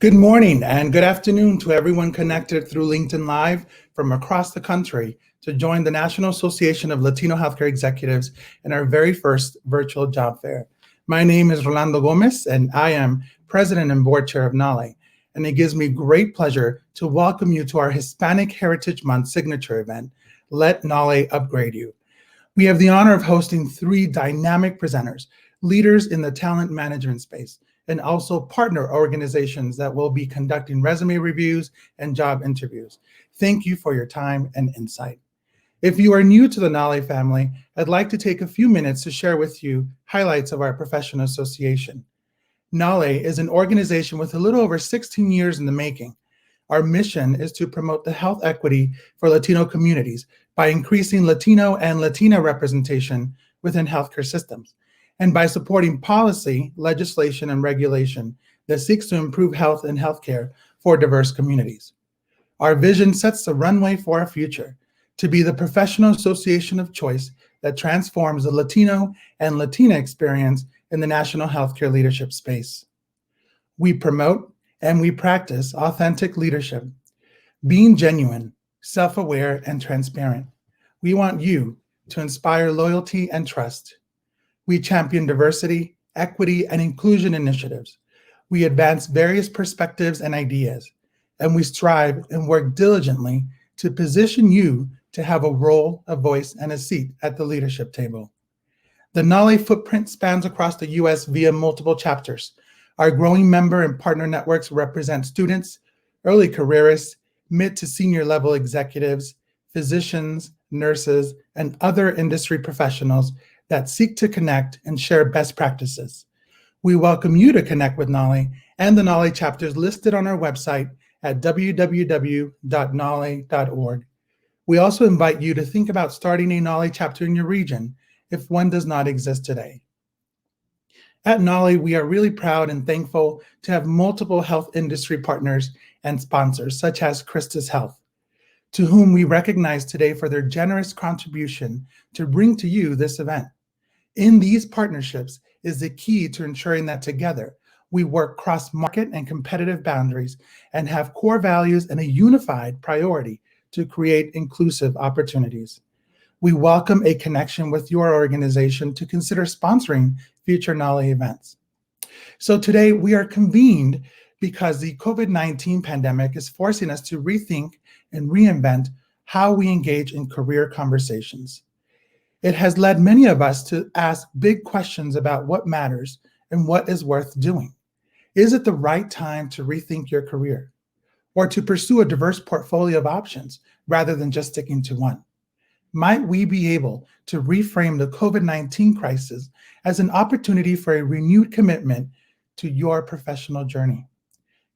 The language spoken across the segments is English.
Good morning and good afternoon to everyone connected through LinkedIn Live from across the country to join the National Association of Latino Healthcare Executives in our very first virtual job fair. My name is Rolando Gomez and I am President and Board Chair of NALHE, and it gives me great pleasure to welcome you to our Hispanic Heritage Month signature event, Let NALHE Upgrade You. We have the honor of hosting three dynamic presenters, leaders in the talent management space, and also partner organizations that will be conducting resume reviews and job interviews. Thank you for your time and insight. If you are new to the NALHE family, I'd like to take a few minutes to share with you highlights of our professional association. NALHE is an organization with a little over 16 years in the making. Our mission is to promote the health equity for Latino communities by increasing Latino and Latina representation within healthcare systems, and by supporting policy, legislation, and regulation that seeks to improve health and healthcare for diverse communities. Our vision sets the runway for our future to be the professional association of choice that transforms the Latino and Latina experience in the national healthcare leadership space. We promote and we practice authentic leadership, being genuine, self-aware, and transparent. We want you to inspire loyalty and trust. We champion diversity, equity, and inclusion initiatives. We advance various perspectives and ideas, and we strive and work diligently to position you to have a role, a voice, and a seat at the leadership table. The NALHE footprint spans across the U.S. via multiple chapters. Our growing member and partner networks represent students, early careerists, mid to senior level executives, physicians, nurses, and other industry professionals that seek to connect and share best practices. We welcome you to connect with NALHE and the NALHE chapters listed on our website at www.nalhe.org. We also invite you to think about starting a NALHE chapter in your region if one does not exist today. At NALHE, we are really proud and thankful to have multiple health industry partners and sponsors, such as Christus Health, to whom we recognize today for their generous contribution to bring to you this event. In these partnerships is the key to ensuring that together we work cross-market and competitive boundaries and have core values and a unified priority to create inclusive opportunities. We welcome a connection with your organization to consider sponsoring future NALHE events. So today we are convened because the COVID-19 pandemic is forcing us to rethink and reinvent how we engage in career conversations. It has led many of us to ask big questions about what matters and what is worth doing. Is it the right time to rethink your career or to pursue a diverse portfolio of options rather than just sticking to one? Might we be able to reframe the COVID-19 crisis as an opportunity for a renewed commitment to your professional journey?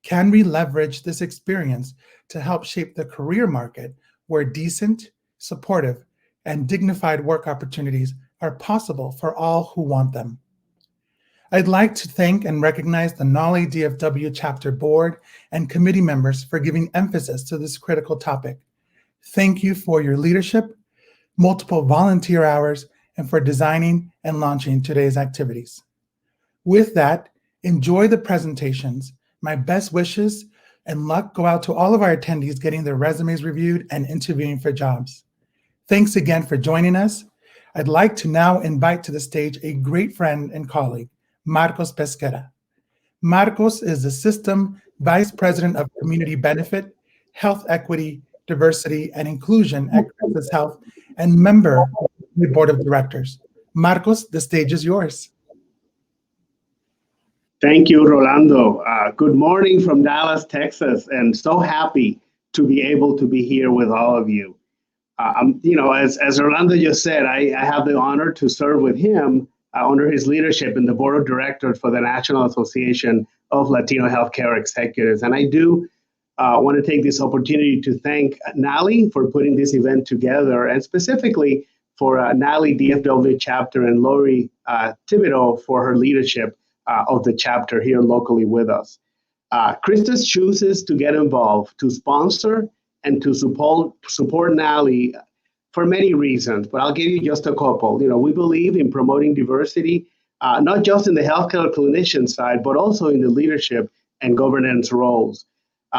Can we leverage this experience to help shape the career market where decent, supportive, and dignified work opportunities are possible for all who want them? I'd like to thank and recognize the NALHE DFW chapter board and committee members for giving emphasis to this critical topic. Thank you for your leadership, multiple volunteer hours, and for designing and launching today's activities. With that, enjoy the presentations. My best wishes and luck go out to all of our attendees getting their resumes reviewed and interviewing for jobs. Thanks again for joining us. I'd like to now invite to the stage a great friend and colleague, Marcos Pesquera. Marcos is the System Vice President of Community Benefit, Health Equity, Diversity, and Inclusion at Christus Health and member of the Board of Directors. Marcos, the stage is yours. Thank you, Rolando. Good morning from Dallas, Texas, and so happy to be able to be here with all of you. As Rolando just said, I have the honor to serve with him under his leadership in the Board of Directors for the National Association of Latino Healthcare Executives. And I do want to take this opportunity to thank NALHE for putting this event together, and specifically for NALHE DFW chapter and Lori Thibodeau for her leadership of the chapter here locally with us. Christus chooses to get involved, to sponsor and to support NALHE for many reasons, but I'll give you just a couple. We believe in promoting diversity, not just in the healthcare clinician side, but also in the leadership and governance roles.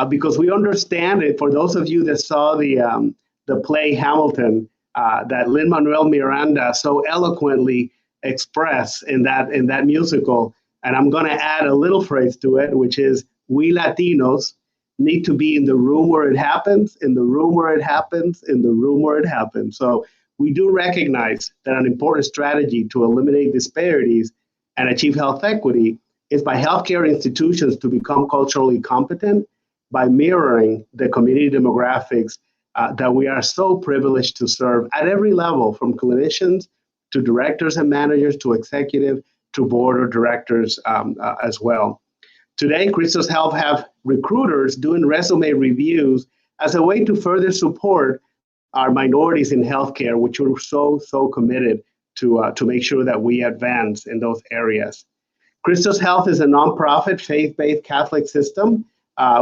Because we understand it, for those of you that saw the play Hamilton, that Lin-Manuel Miranda so eloquently expressed in that musical, and I'm going to add a little phrase to it, which is, we Latinos need to be in the room where it happens, in the room where it happens, in the room where it happens. So we do recognize that an important strategy to eliminate disparities and achieve health equity is by healthcare institutions to become culturally competent by mirroring the community demographics that we are so privileged to serve at every level, from clinicians to directors and managers to executive to board of directors as well. Today, Christos Health have recruiters doing resume reviews as a way to further support our minorities in healthcare, which we're so committed to make sure that we advance in those areas. Christos Health is a nonprofit, faith-based Catholic system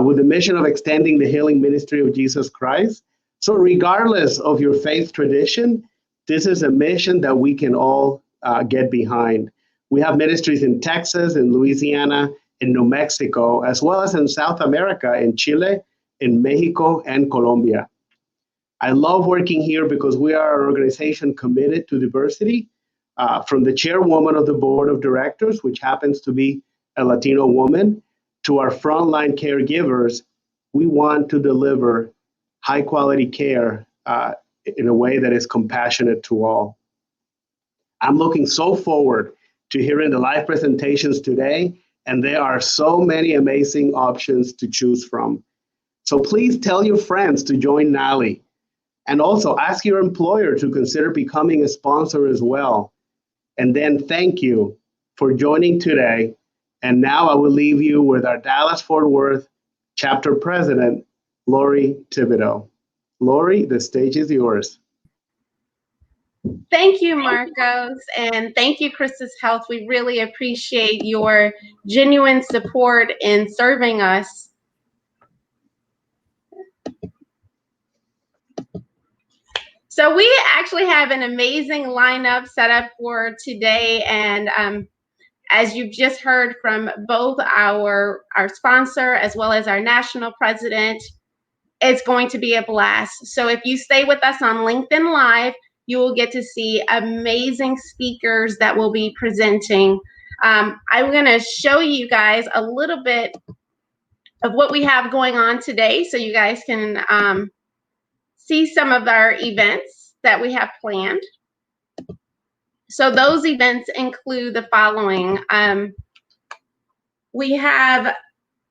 with the mission of extending the healing ministry of Jesus Christ. So regardless of your faith tradition, this is a mission that we can all get behind. We have ministries in Texas, in Louisiana, in New Mexico, as well as in South America, in Chile, in Mexico, and Colombia. I love working here because we are an organization committed to diversity. From the chairwoman of the board of directors, which happens to be a Latino woman, to our frontline caregivers, we want to deliver high quality care in a way that is compassionate to all. I'm looking so forward to hearing the live presentations today, and there are so many amazing options to choose from. So please tell your friends to join NALHE, and also ask your employer to consider becoming a sponsor as well. And then thank you for joining today. And now I will leave you with our Dallas-Fort Worth chapter president, Lori Thibodeau. Lori, the stage is yours. Thank you, Marcos, and thank you, Christos Health. We really appreciate your genuine support in serving us. So we actually have an amazing lineup set up for today, and as you've just heard from both our sponsor as well as our national president, it's going to be a blast. So if you stay with us on LinkedIn Live, you will get to see amazing speakers that will be presenting. I'm going to show you guys a little bit of what we have going on today so you guys can see some of our events that we have planned. So those events include the following. We have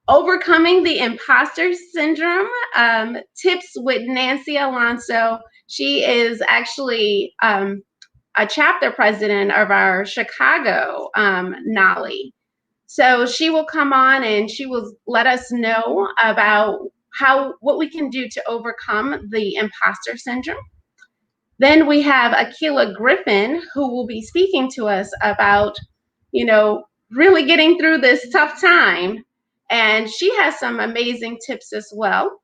Overcoming the Imposter Syndrome, tips with Nancy Alonso. She is actually a chapter president of our Chicago NALHE. So she will come on and she will let us know about what we can do to overcome the imposter syndrome. Then we have Akila Griffin, who will be speaking to us about, really getting through this tough time. And she has some amazing tips as well.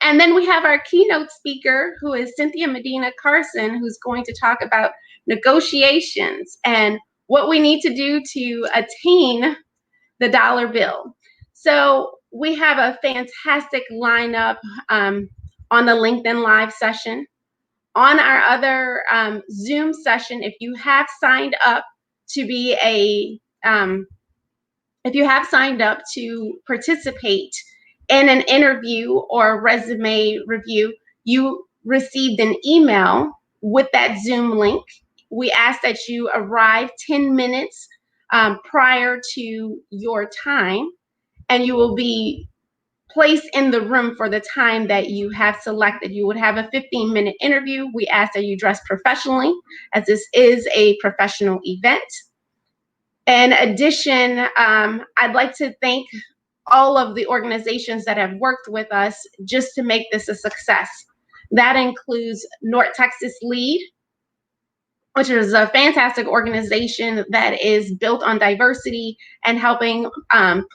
And then we have our keynote speaker, who is Cynthia Medina Carson, who's going to talk about negotiations and what we need to do to attain the dollar bill. So we have a fantastic lineup on the LinkedIn Live session. On our other Zoom session, if you have signed up to be if you have signed up to participate in an interview or a resume review, you received an email with that Zoom link. We ask that you arrive 10 minutes prior to your time, and you will be placed in the room for the time that you have selected. You would have a 15-minute interview. We ask that you dress professionally, as this is a professional event. In addition, I'd like to thank all of the organizations that have worked with us just to make this a success. That includes North Texas Lead, which is a fantastic organization that is built on diversity and helping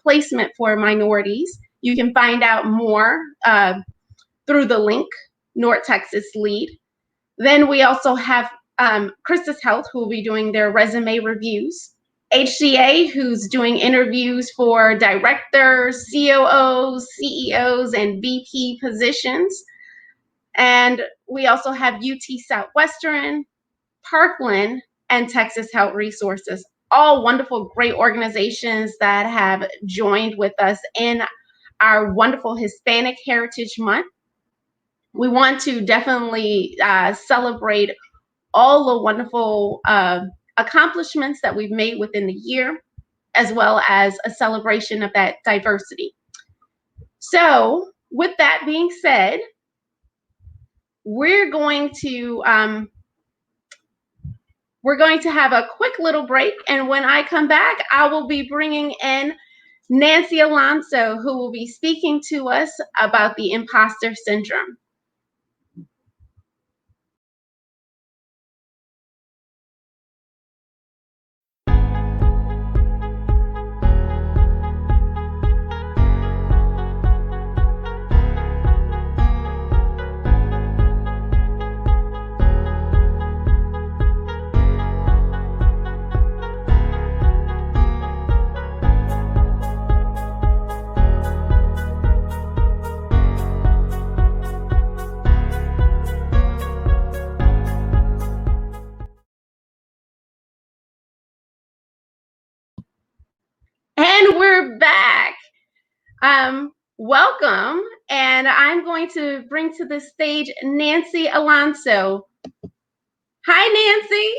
placement for minorities. You can find out more through the link, North Texas Lead. Then we also have Christos Health, who will be doing their resume reviews. HCA, who's doing interviews for directors, COOs, CEOs, and VP positions. And we also have UT Southwestern, Parkland, and Texas Health Resources, all wonderful, great organizations that have joined with us in our wonderful Hispanic Heritage Month. We want to definitely celebrate all the wonderful accomplishments that we've made within the year, as well as a celebration of that diversity. So with that being said, we're going to have a quick little break, and when I come back, I will be bringing in Nancy Alonso, who will be speaking to us about the imposter syndrome. And we're back. Welcome, and I'm going to bring to the stage Nancy Alonso. Hi, Nancy.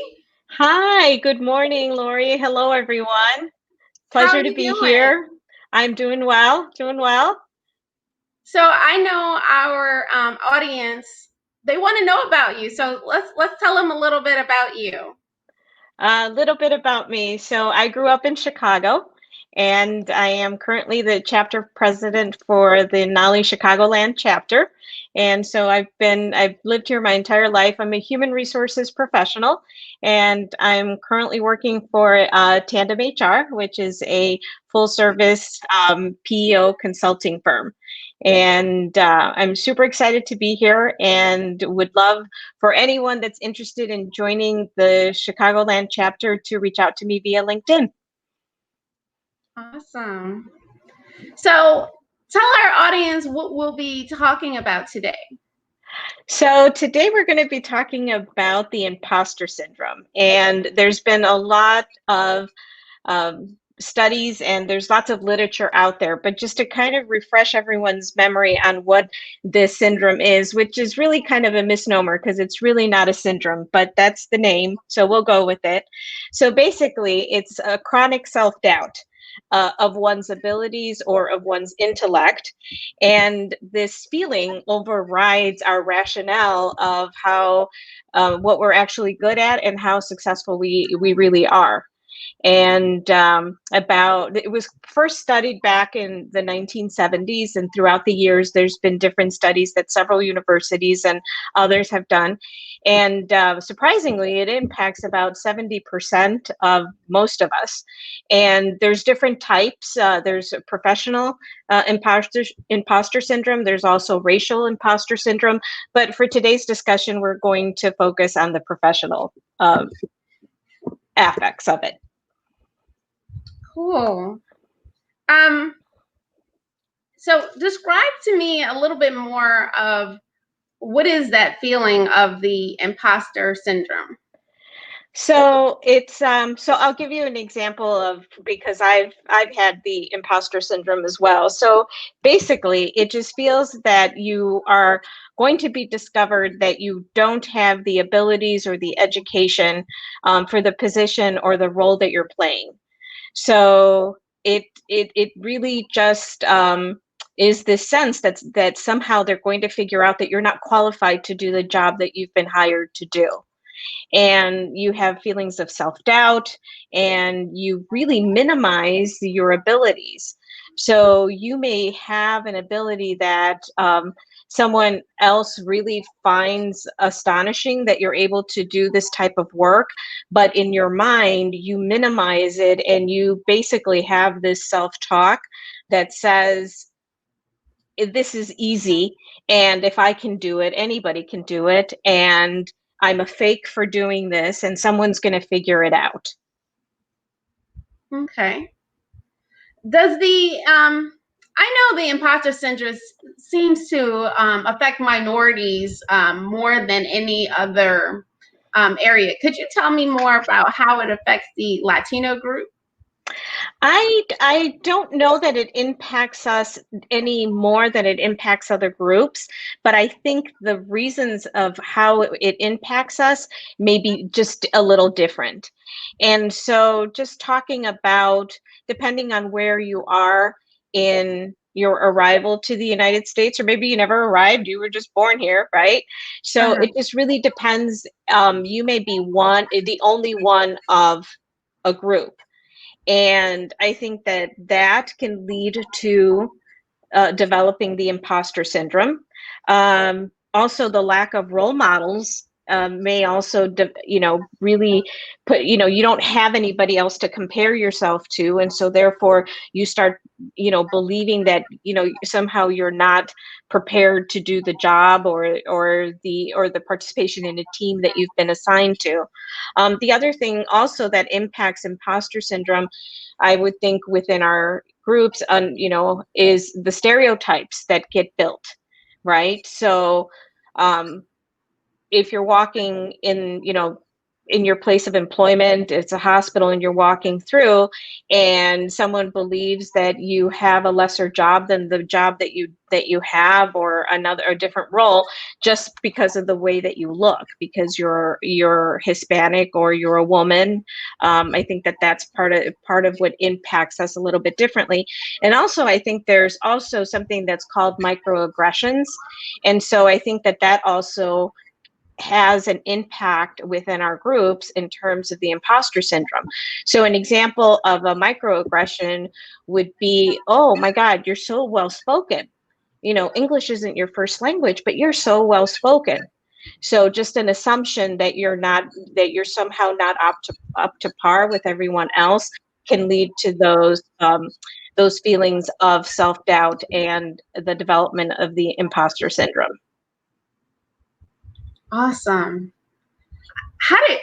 Hi, good morning, Lori. Hello, everyone. Pleasure to be here. I'm doing well, So I know our audience, they want to know about you. So let's tell them a little bit about you. A little bit about me. So I grew up in Chicago, and I am currently the chapter president for the NALHE Chicagoland chapter. And so I've lived here my entire life. I'm a human resources professional, and I'm currently working for Tandem HR, which is a full service PEO consulting firm. And I'm super excited to be here and would love for anyone that's interested in joining the Chicagoland chapter to reach out to me via LinkedIn. Awesome. So tell our audience what we'll be talking about today. So today we're going to be talking about the imposter syndrome. And there's been a lot of studies and there's lots of literature out there, but just to kind of refresh everyone's memory on what this syndrome is, which is really kind of a misnomer because it's really not a syndrome, but that's the name, so we'll go with it. So basically, it's a chronic self-doubt of one's abilities or of one's intellect, and this feeling overrides our rationale of how what we're actually good at and how successful we really are. And it was first studied back in the 1970s, and throughout the years there's been different studies that several universities and others have done, and surprisingly it impacts about 70% of most of us. And there's different types. There's professional imposter syndrome. There's also racial imposter syndrome, but for today's discussion we're going to focus on the professional aspects of it. Cool. So describe to me a little bit more of what is that feeling of the imposter syndrome? So it's so I'll give you an example of, because I've had the imposter syndrome as well. So basically it just feels that you are going to be discovered that you don't have the abilities or the education for the position or the role that you're playing. So it really just is this sense that somehow they're going to figure out that you're not qualified to do the job that you've been hired to do. And you have feelings of self-doubt, and you really minimize your abilities. So you may have an ability that someone else really finds astonishing, that you're able to do this type of work, but in your mind you minimize it, and you basically have this self-talk that says, this is easy, and if I can do it, anybody can do it, and I'm a fake for doing this, and someone's going to figure it out. Okay. Does the I know the imposter syndrome seems to affect minorities more than any other area. Could you tell me more about how it affects the Latino group? I don't know that it impacts us any more than it impacts other groups, but I think the reasons of how it impacts us may be just a little different. And so just talking about, depending on where you are in your arrival to the United States, or maybe you never arrived, you were just born here, right? So Uh-huh. it just really depends. You may be the only one of a group. And I think that that can lead to developing the imposter syndrome. Also, the lack of role models may also, really put, you don't have anybody else to compare yourself to. And so therefore you start, believing that, somehow you're not prepared to do the job or the participation in a team that you've been assigned to. The other thing also that impacts imposter syndrome, I would think within our groups, is the stereotypes that get built, right? So if you're walking in your place of employment, it's a hospital, and you're walking through, and someone believes that you have a lesser job than the job that you have, or a different role, just because of the way that you look, because you're Hispanic or you're a woman. I think that that's part of what impacts us a little bit differently. And also, I think there's also something that's called microaggressions, and so I think that also has an impact within our groups in terms of the imposter syndrome. So an example of a microaggression would be, oh my God, you're so well spoken. English isn't your first language, but you're so well spoken. So just an assumption that you're somehow not up to par with everyone else can lead to those feelings of self-doubt and the development of the imposter syndrome. Awesome. How did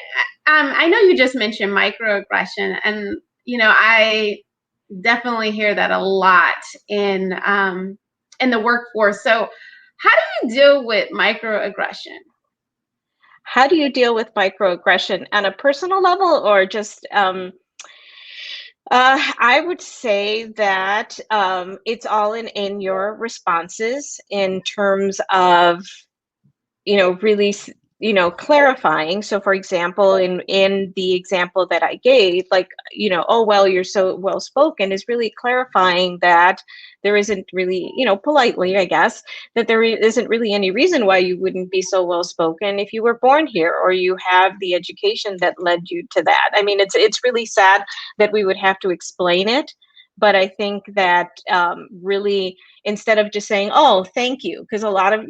I know you just mentioned microaggression, and I definitely hear that a lot in the workforce. So how do you deal with microaggression? How do you deal with microaggression on a personal level, or just I would say that it's all in your responses, in terms of really clarifying. So for example, in the example that I gave, like, oh well, you're so well spoken, is really clarifying that there isn't really, politely, I guess, that there isn't really any reason why you wouldn't be so well spoken if you were born here, or you have the education that led you to that. I mean, it's really sad that we would have to explain it, but I think that really, instead of just saying, oh, thank you, because a lot of,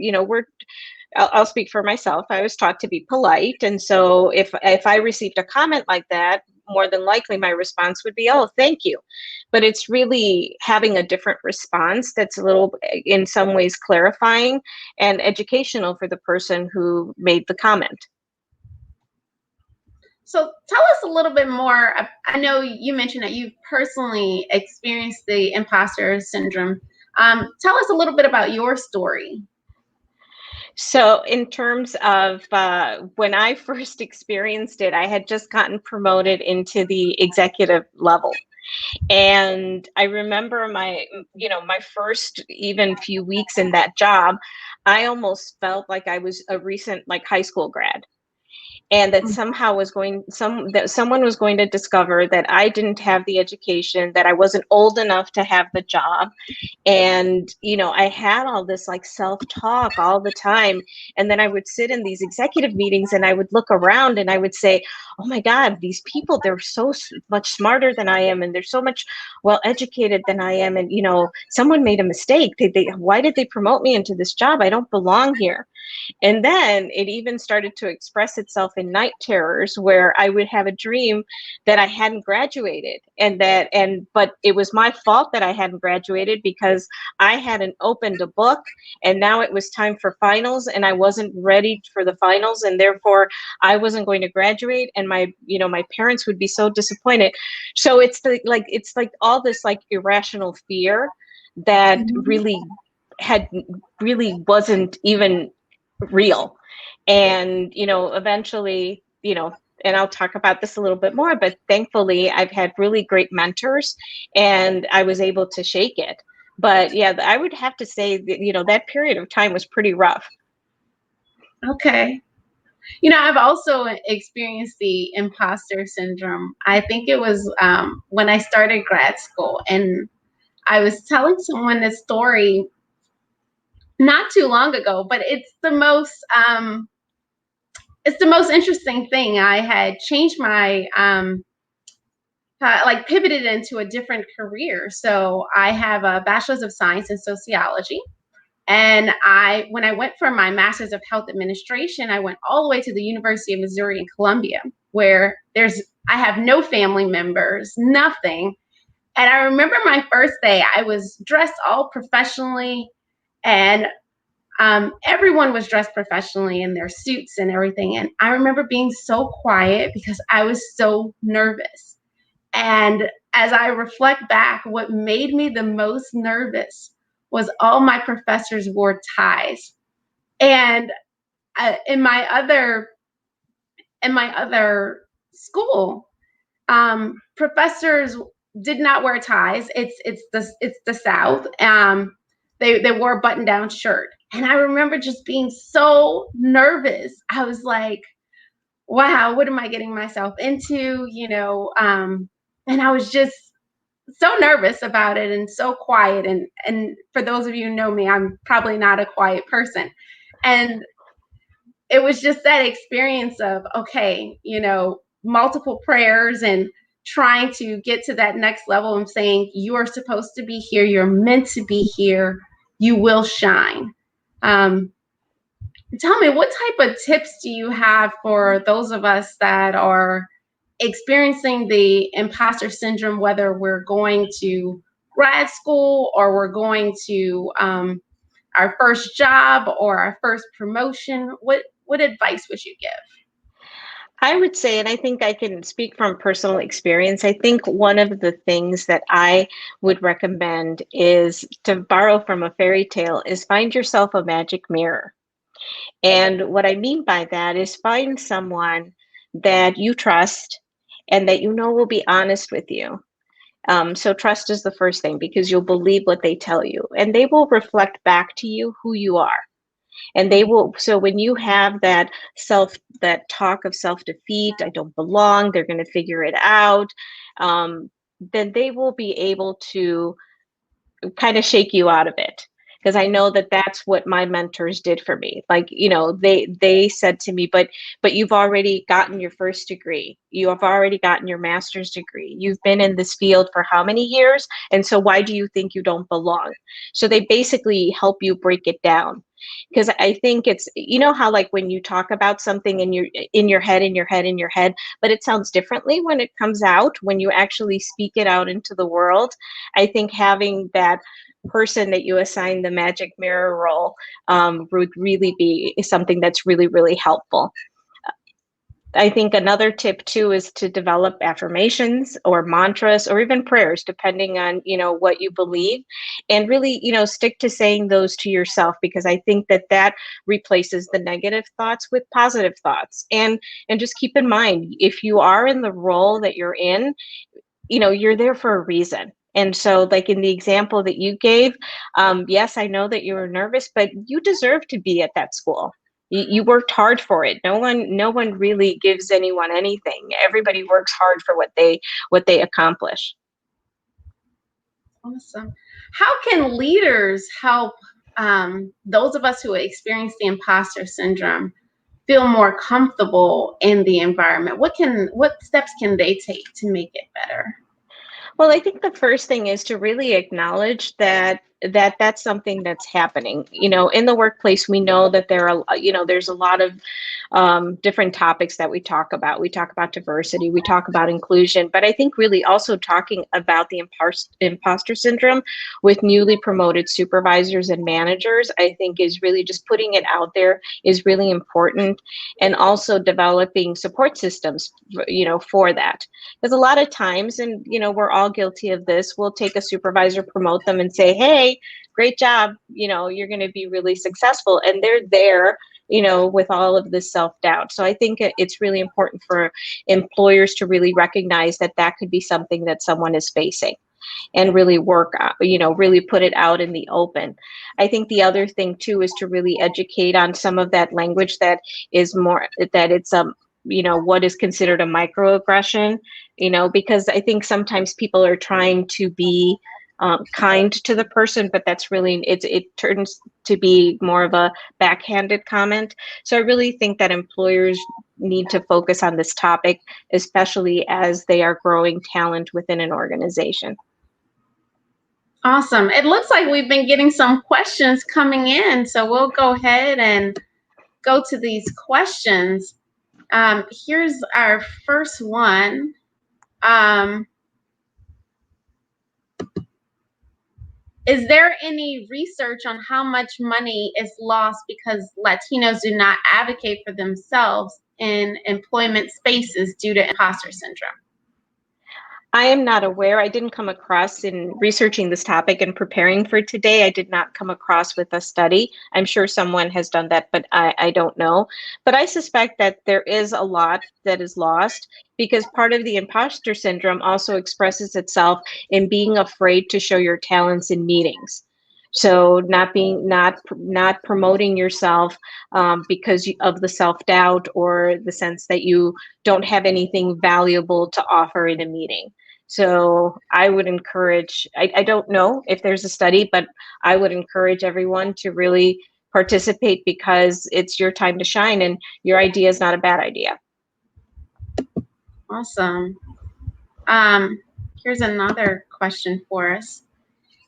I'll speak for myself. I was taught to be polite, and so if I received a comment like that, more than likely my response would be, "Oh, thank you." But it's really having a different response that's a little, in some ways, clarifying and educational for the person who made the comment. So tell us a little bit more. I know you mentioned that you personally experienced the imposter syndrome. Tell us a little bit about your story. So in terms of when I first experienced it, I had just gotten promoted into the executive level. And I remember my first even few weeks in that job, I almost felt like I was a recent high school grad. And that somehow that someone was going to discover that I didn't have the education, that I wasn't old enough to have the job. And I had all this self-talk all the time, and then I would sit in these executive meetings and I would look around and I would say, oh my God, these people, they're so much smarter than I am, and they're so much well educated than I am, and someone made a mistake. Why did they promote me into this job? I don't belong here. And then it even started to express itself in night terrors, where I would have a dream that I hadn't graduated, but it was my fault that I hadn't graduated because I hadn't opened a book, and now it was time for finals and I wasn't ready for the finals, and therefore I wasn't going to graduate, and my parents would be so disappointed. So it's like all this like irrational fear that really wasn't even real. And eventually, and I'll talk about this a little bit more, but thankfully I've had really great mentors and I was able to shake it. But yeah, I would have to say that, that period of time was pretty rough. Okay. I've also experienced the imposter syndrome. I think it was when I started grad school, and I was telling someone this story not too long ago, but it's the most interesting thing. I had changed my pivoted into a different career. So I have a bachelor's of science in sociology. And when I went for my master's of health administration, I went all the way to the University of Missouri in Columbia, where I have no family members, nothing. And I remember my first day, I was dressed all professionally, and everyone was dressed professionally in their suits and everything. And I remember being so quiet because I was so nervous. And as I reflect back, what made me the most nervous was all my professors wore ties. And in my other school, professors did not wear ties. It's the South. They wore a button-down shirt. And I remember just being so nervous. I was like, wow, what am I getting myself into? And I was just so nervous about it and so quiet. And for those of you who know me, I'm probably not a quiet person. And it was just that experience of, okay, multiple prayers and trying to get to that next level and saying, you are supposed to be here. You're meant to be here. You will shine. Tell me, what type of tips do you have for those of us that are experiencing the imposter syndrome, whether we're going to grad school or we're going to our first job or our first promotion? What advice would you give? I would say, and I think I can speak from personal experience, I think one of the things that I would recommend is, to borrow from a fairy tale, is find yourself a magic mirror. And what I mean by that is find someone that you trust and that will be honest with you. So trust is the first thing, because you'll believe what they tell you, and they will reflect back to you who you are. And they will, so when you have that talk of self-defeat, I don't belong, they're going to figure it out, then they will be able to kind of shake you out of it. Because I know that that's what my mentors did for me. Like, they said to me, but you've already gotten your first degree. You have already gotten your master's degree. You've been in this field for how many years? And so why do you think you don't belong? So they basically help you break it down. Because I think it's, how like when you talk about something in your head, but it sounds differently when it comes out, when you actually speak it out into the world. I think having that person that you assign the magic mirror role would really be something that's really, really helpful. I think another tip too is to develop affirmations or mantras or even prayers, depending on, what you believe, and really, stick to saying those to yourself, because I think that replaces the negative thoughts with positive thoughts. And just keep in mind, if you are in the role that you're in, you're there for a reason. And so, like in the example that you gave, yes, I know that you were nervous, but you deserve to be at that school. You worked hard for it. No one really gives anyone anything. Everybody works hard for what they accomplish. Awesome. How can leaders help those of us who experience the imposter syndrome feel more comfortable in the environment? What steps can they take to make it better? Well, I think the first thing is to really acknowledge that that's something that's happening. In the workplace, we know that there's a lot of different topics that we talk about. We talk about diversity, we talk about inclusion, but I think really also talking about the imposter syndrome with newly promoted supervisors and managers, I think is really just putting it out there is really important, and also developing support systems, for that. Because a lot of times, and we're all guilty of this, we'll take a supervisor, promote them, and say, hey, great job, you're going to be really successful, and they're there with all of this self-doubt. So I think it's really important for employers to really recognize that that could be something that someone is facing, and really work, really put it out in the open. I think the other thing too is to really educate on some of that language that is more, that it's what is considered a microaggression, because I think sometimes people are trying to be kind to the person, but that's really, it turns to be more of a backhanded comment. So I really think that employers need to focus on this topic, especially as they are growing talent within an organization. Awesome. It looks like we've been getting some questions coming in, so we'll go ahead and go to these questions. Here's our first one. Is there any research on how much money is lost because Latinos do not advocate for themselves in employment spaces due to imposter syndrome? I am not aware. I didn't come across, in researching this topic and preparing for today, I did not come across with a study. I'm sure someone has done that, but I don't know. But I suspect that there is a lot that is lost, because part of the imposter syndrome also expresses itself in being afraid to show your talents in meetings. So not promoting yourself because of the self-doubt or the sense that you don't have anything valuable to offer in a meeting. So I would encourage, I don't know if there's a study, but I would encourage everyone to really participate, because it's your time to shine and your idea is not a bad idea. Awesome. Here's another question for us.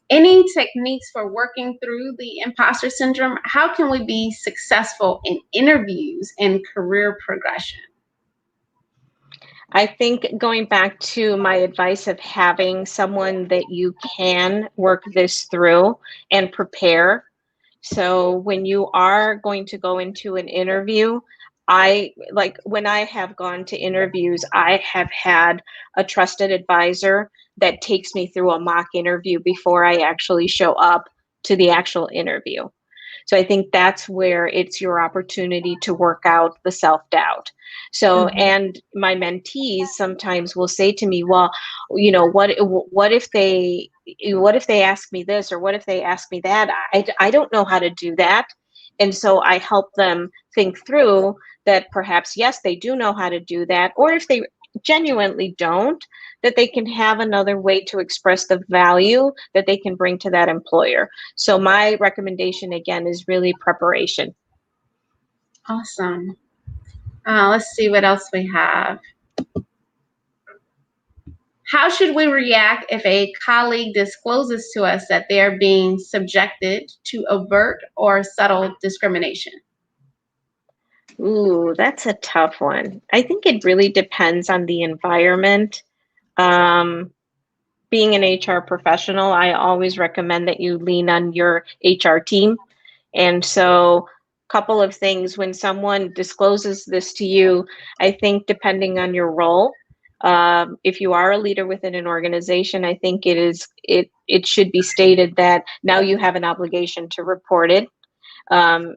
Any techniques for working through the imposter syndrome? How can we be successful in interviews and career progression? I think going back to my advice of having someone that you can work this through and prepare. So when you are going to go into an interview, when I have gone to interviews, I have had a trusted advisor that takes me through a mock interview before I actually show up to the actual interview. So I think that's where it's your opportunity to work out the self-doubt. So, and my mentees sometimes will say to me, well, what if they ask me this, or what if they ask me that? I don't know how to do that. And so I help them think through that perhaps, yes, they do know how to do that. Or if they genuinely don't, that they can have another way to express the value that they can bring to that employer. So my recommendation, again, is really preparation. Awesome. Let's see what else we have. How should we react if a colleague discloses to us that they are being subjected to overt or subtle discrimination? Ooh, that's a tough one. I think it really depends on the environment. Being an HR professional, I always recommend that you lean on your HR team. And so a couple of things, when someone discloses this to you, I think depending on your role, if you are a leader within an organization, I think it should be stated that now you have an obligation to report it.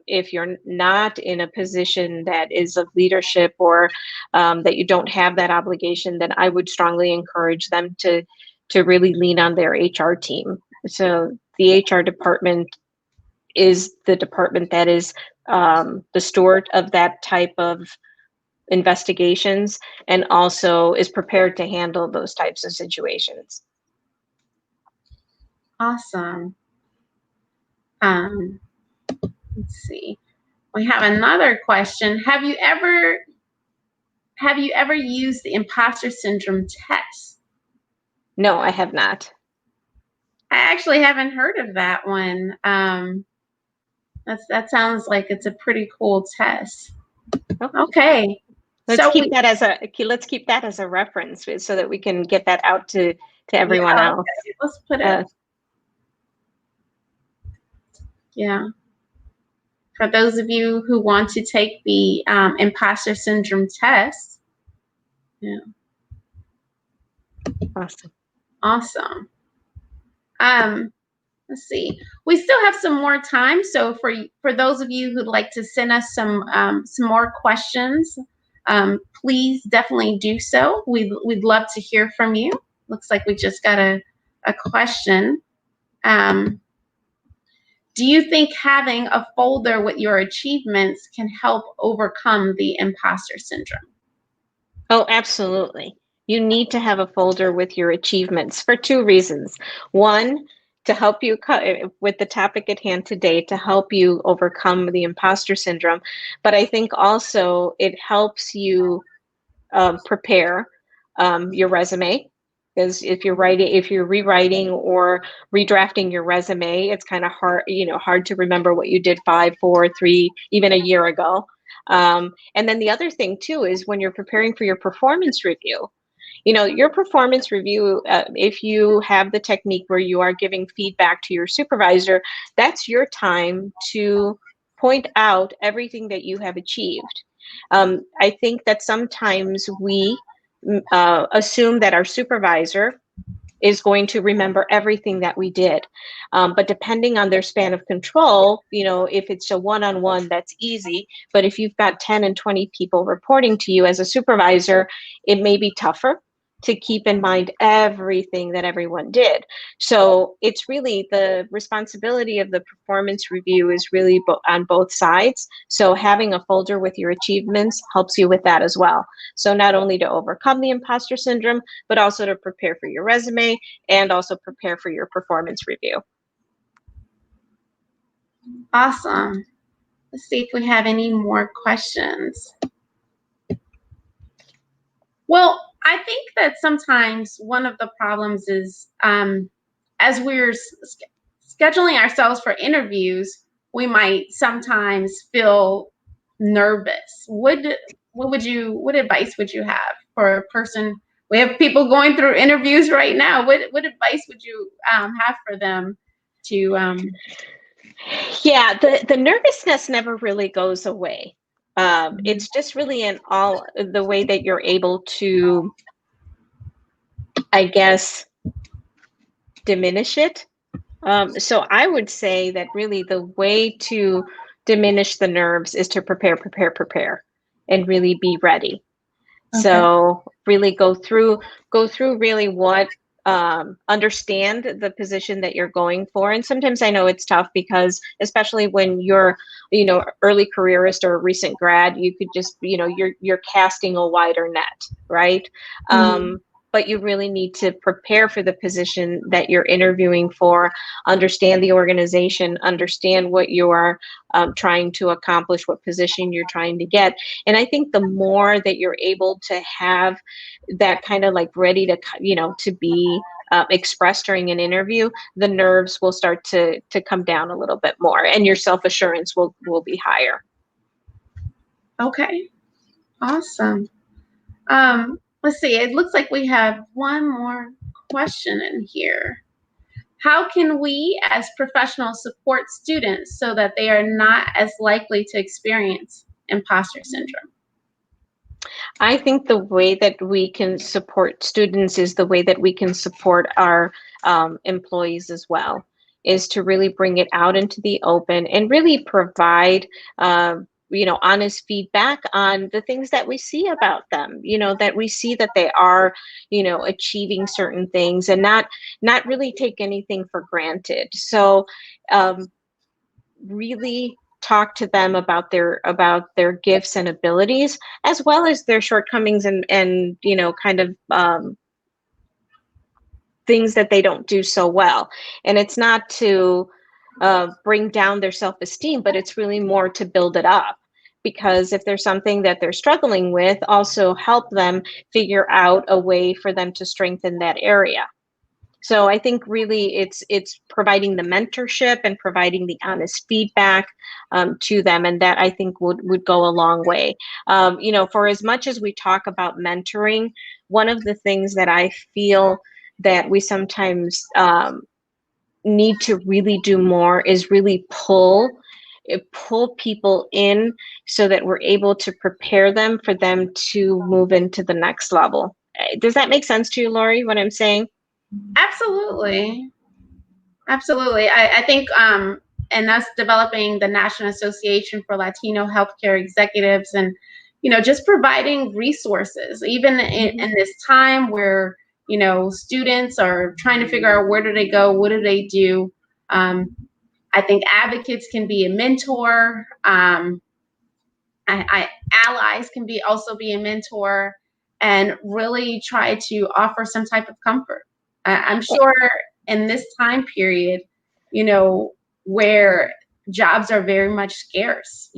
If you're not in a position that is of leadership, or that you don't have that obligation, then I would strongly encourage them to really lean on their HR team. So the HR department is the department that is the steward of that type of investigations, and also is prepared to handle those types of situations. Awesome. Let's see. We have another question. Have you ever used the imposter syndrome test? No, I have not. I actually haven't heard of that one. That sounds like it's a pretty cool test. Okay. Let's So keep that as a reference so that we can get that out to everyone else. Okay. Let's put it. Yeah. For those of you who want to take the imposter syndrome test. Yeah. Awesome. Let's see. We still have some more time, so for those of you who'd like to send us some more questions, please definitely do so. We'd love to hear from you. Looks like we just got a question. Do you think having a folder with your achievements can help overcome the imposter syndrome? Oh, absolutely. You need to have a folder with your achievements for two reasons. One, to help you with the topic at hand today, to help you overcome the imposter syndrome. But I think also it helps you prepare your resume. Because if you're rewriting or redrafting your resume, it's kind of hard to remember what you did 5, 4, 3, even a year ago. And then the other thing too is when you're preparing for your performance review, your performance review, if you have the technique where you are giving feedback to your supervisor, that's your time to point out everything that you have achieved. I think that sometimes we assume that our supervisor is going to remember everything that we did. But depending on their span of control, if it's a one-on-one, that's easy. But if you've got 10 and 20 people reporting to you as a supervisor, it may be tougher to keep in mind everything that everyone did. So it's really the responsibility of the performance review is really on both sides. So having a folder with your achievements helps you with that as well. So not only to overcome the imposter syndrome, but also to prepare for your resume and also prepare for your performance review. Awesome. Let's see if we have any more questions. Well, I think that sometimes one of the problems is as we're scheduling ourselves for interviews, we might sometimes feel nervous. What advice would you have for a person? We have people going through interviews right now. What advice would you have for them to? Yeah, the nervousness never really goes away. It's just really in all the way that you're able to, I guess, diminish it. So I would say that really the way to diminish the nerves is to prepare, and really be ready. Okay. So really go through really what understand the position that you're going for. And sometimes I know it's tough because especially when you're, early careerist or a recent grad, you could just, you're casting a wider net, right? Mm-hmm. But you really need to prepare for the position that you're interviewing for, understand the organization, understand what you are trying to accomplish, what position you're trying to get. And I think the more that you're able to have that kind of like ready to, to be expressed during an interview, the nerves will start to come down a little bit more and your self-assurance will be higher. Okay, awesome. Let's see, it looks like we have one more question in here. How can we as professionals support students so that they are not as likely to experience imposter syndrome? I think the way that we can support students is the way that we can support our employees as well, is to really bring it out into the open and really provide honest feedback on the things that we see about them, that we see that they are, achieving certain things and not really take anything for granted. So really talk to them about their gifts and abilities, as well as their shortcomings and kind of things that they don't do so well. And it's not to bring down their self-esteem, but it's really more to build it up. Because if there's something that they're struggling with, also help them figure out a way for them to strengthen that area. So I think really it's providing the mentorship and providing the honest feedback to them, and that I think would go a long way. For as much as we talk about mentoring, one of the things that I feel that we sometimes need to really do more is really pull people in so that we're able to prepare them for them to move into the next level. Does that make sense to you, Lori, what I'm saying? Absolutely. Absolutely. I think, and us developing the National Association for Latino Healthcare Executives, and, just providing resources, even in this time where, students are trying to figure out where do they go, what do they do. I think advocates can be a mentor. Allies can also be a mentor, and really try to offer some type of comfort. I'm sure in this time period, where jobs are very much scarce,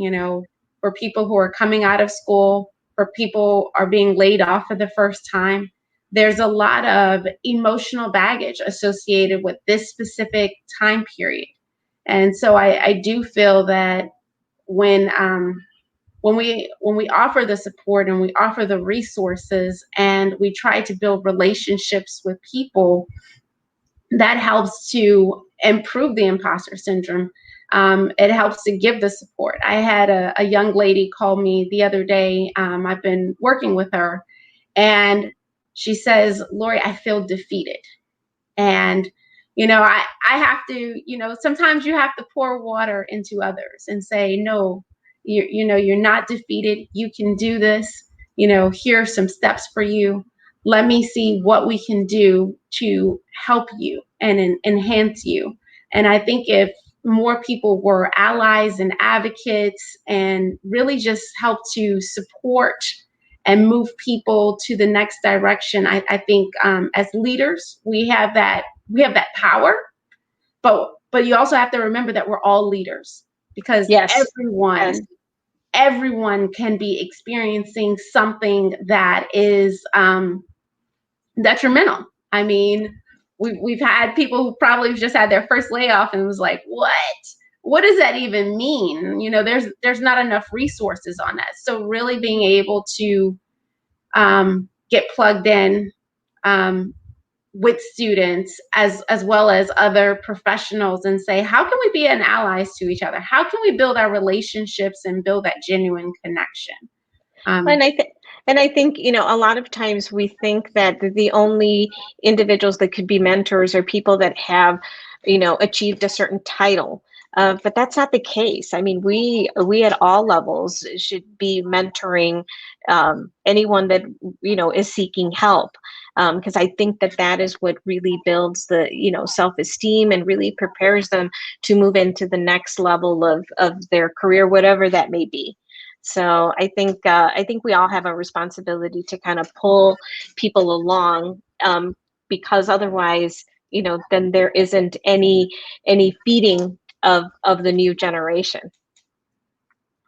for people who are coming out of school, for people are being laid off for the first time, there's a lot of emotional baggage associated with this specific time period. And so I do feel that when we offer the support and we offer the resources and we try to build relationships with people, that helps to improve the imposter syndrome. It helps to give the support. I had a young lady call me the other day. I've been working with her, and she says, "Lori, I feel defeated." And, I have to, sometimes you have to pour water into others and say, no, you're not defeated. You can do this. Here are some steps for you. Let me see what we can do to help you and enhance you. And I think if more people were allies and advocates and really just help to support and move people to the next direction, I think as leaders we have that power, but you also have to remember that we're all leaders, because Yes. everyone can be experiencing something that is detrimental. I mean, we've had people who probably just had their first layoff and was like, what does that even mean? There's not enough resources on that. So really being able to get plugged in with students as well as other professionals and say, how can we be an allies to each other? How can we build our relationships and build that genuine connection? And I think, a lot of times we think that the only individuals that could be mentors are people that have, achieved a certain title. But that's not the case. I mean, we at all levels should be mentoring anyone that, is seeking help. Because I think that is what really builds the, self-esteem and really prepares them to move into the next level of their career, whatever that may be. So I think we all have a responsibility to kind of pull people along, because otherwise, then there isn't any feeding of the new generation.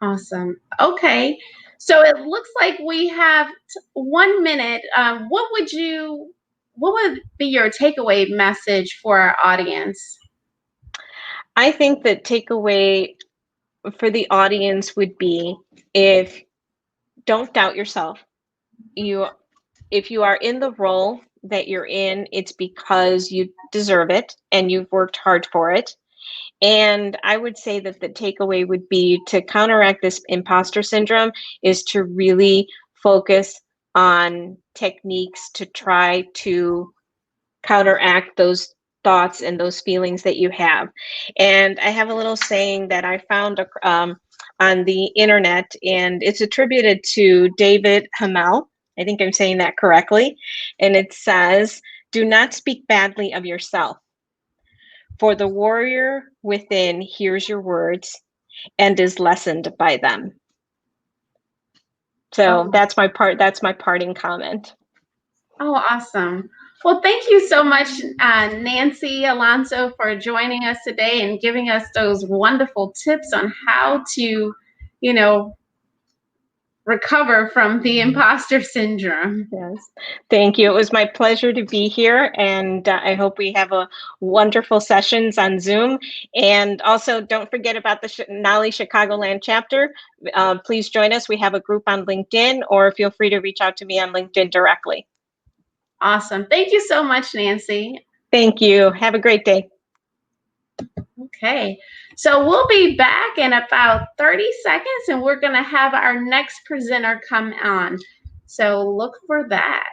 Awesome. Okay. So it looks like we have 1 minute. What would be your takeaway message for our audience? I think the takeaway for the audience would be, don't doubt yourself. If you are in the role that you're in, it's because you deserve it and you've worked hard for it. And I would say that the takeaway would be, to counteract this imposter syndrome is to really focus on techniques to try to counteract those thoughts and those feelings that you have. And I have a little saying that I found on the internet, and it's attributed to David Hamel. I think I'm saying that correctly. And it says, "Do not speak badly of yourself. For the warrior within hears your words and is lessened by them." So that's my parting comment. Oh, awesome. Well, thank you so much, Nancy Alonso, for joining us today and giving us those wonderful tips on how to, recover from the imposter syndrome. Yes, thank you. It was my pleasure to be here, and I hope we have a wonderful sessions on Zoom. And also, don't forget about the NALHE Chicagoland chapter. Please join us. We have a group on LinkedIn, or feel free to reach out to me on LinkedIn directly. Awesome. Thank you so much, Nancy. Thank you. Have a great day. Okay, so we'll be back in about 30 seconds, and we're going to have our next presenter come on. So look for that.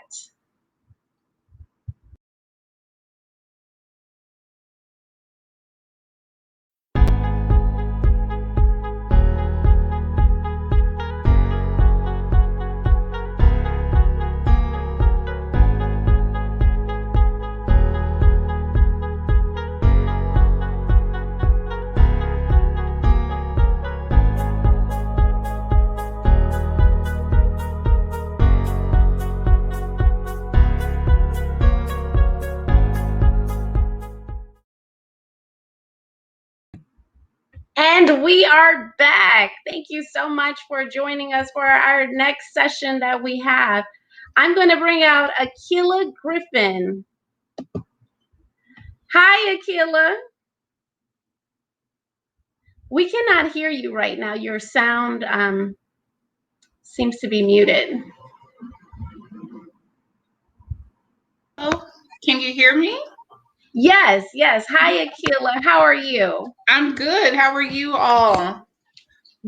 And we are back. Thank you so much for joining us for our next session that we have. I'm going to bring out Akila Griffin. Hi, Akila. We cannot hear you right now. Your sound seems to be muted. Oh, can you hear me? Yes, yes. Hi, Akila. How are you? I'm good. How are you all?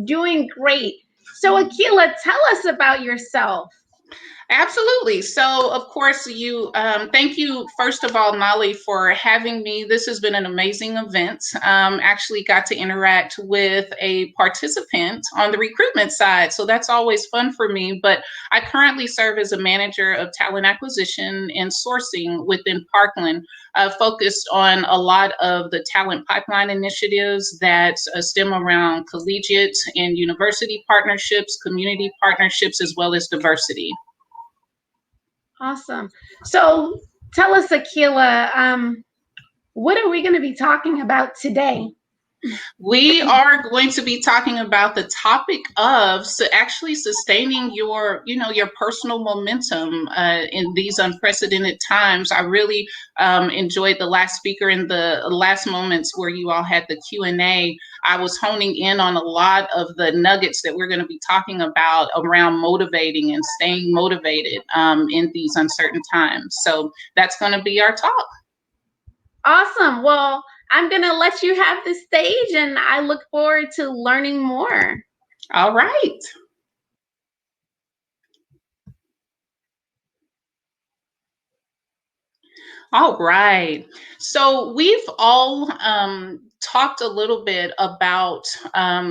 Doing great. So, Akila, tell us about yourself. Absolutely. So, of course, thank you, first of all, NALHE, for having me. This has been an amazing event. Actually got to interact with a participant on the recruitment side. So that's always fun for me. But I currently serve as a manager of talent acquisition and sourcing within Parkland, focused on a lot of the talent pipeline initiatives that stem around collegiate and university partnerships, community partnerships, as well as diversity. Awesome. So tell us, Akila, what are we going to be talking about today? We are going to be talking about the topic of actually sustaining your personal momentum in these unprecedented times. I really enjoyed the last speaker in the last moments where you all had the Q&A. I was honing in on a lot of the nuggets that we're going to be talking about around motivating and staying motivated in these uncertain times. So that's going to be our talk. Awesome. Well, I'm going to let you have the stage, and I look forward to learning more. All right. All right. So we've all talked a little bit about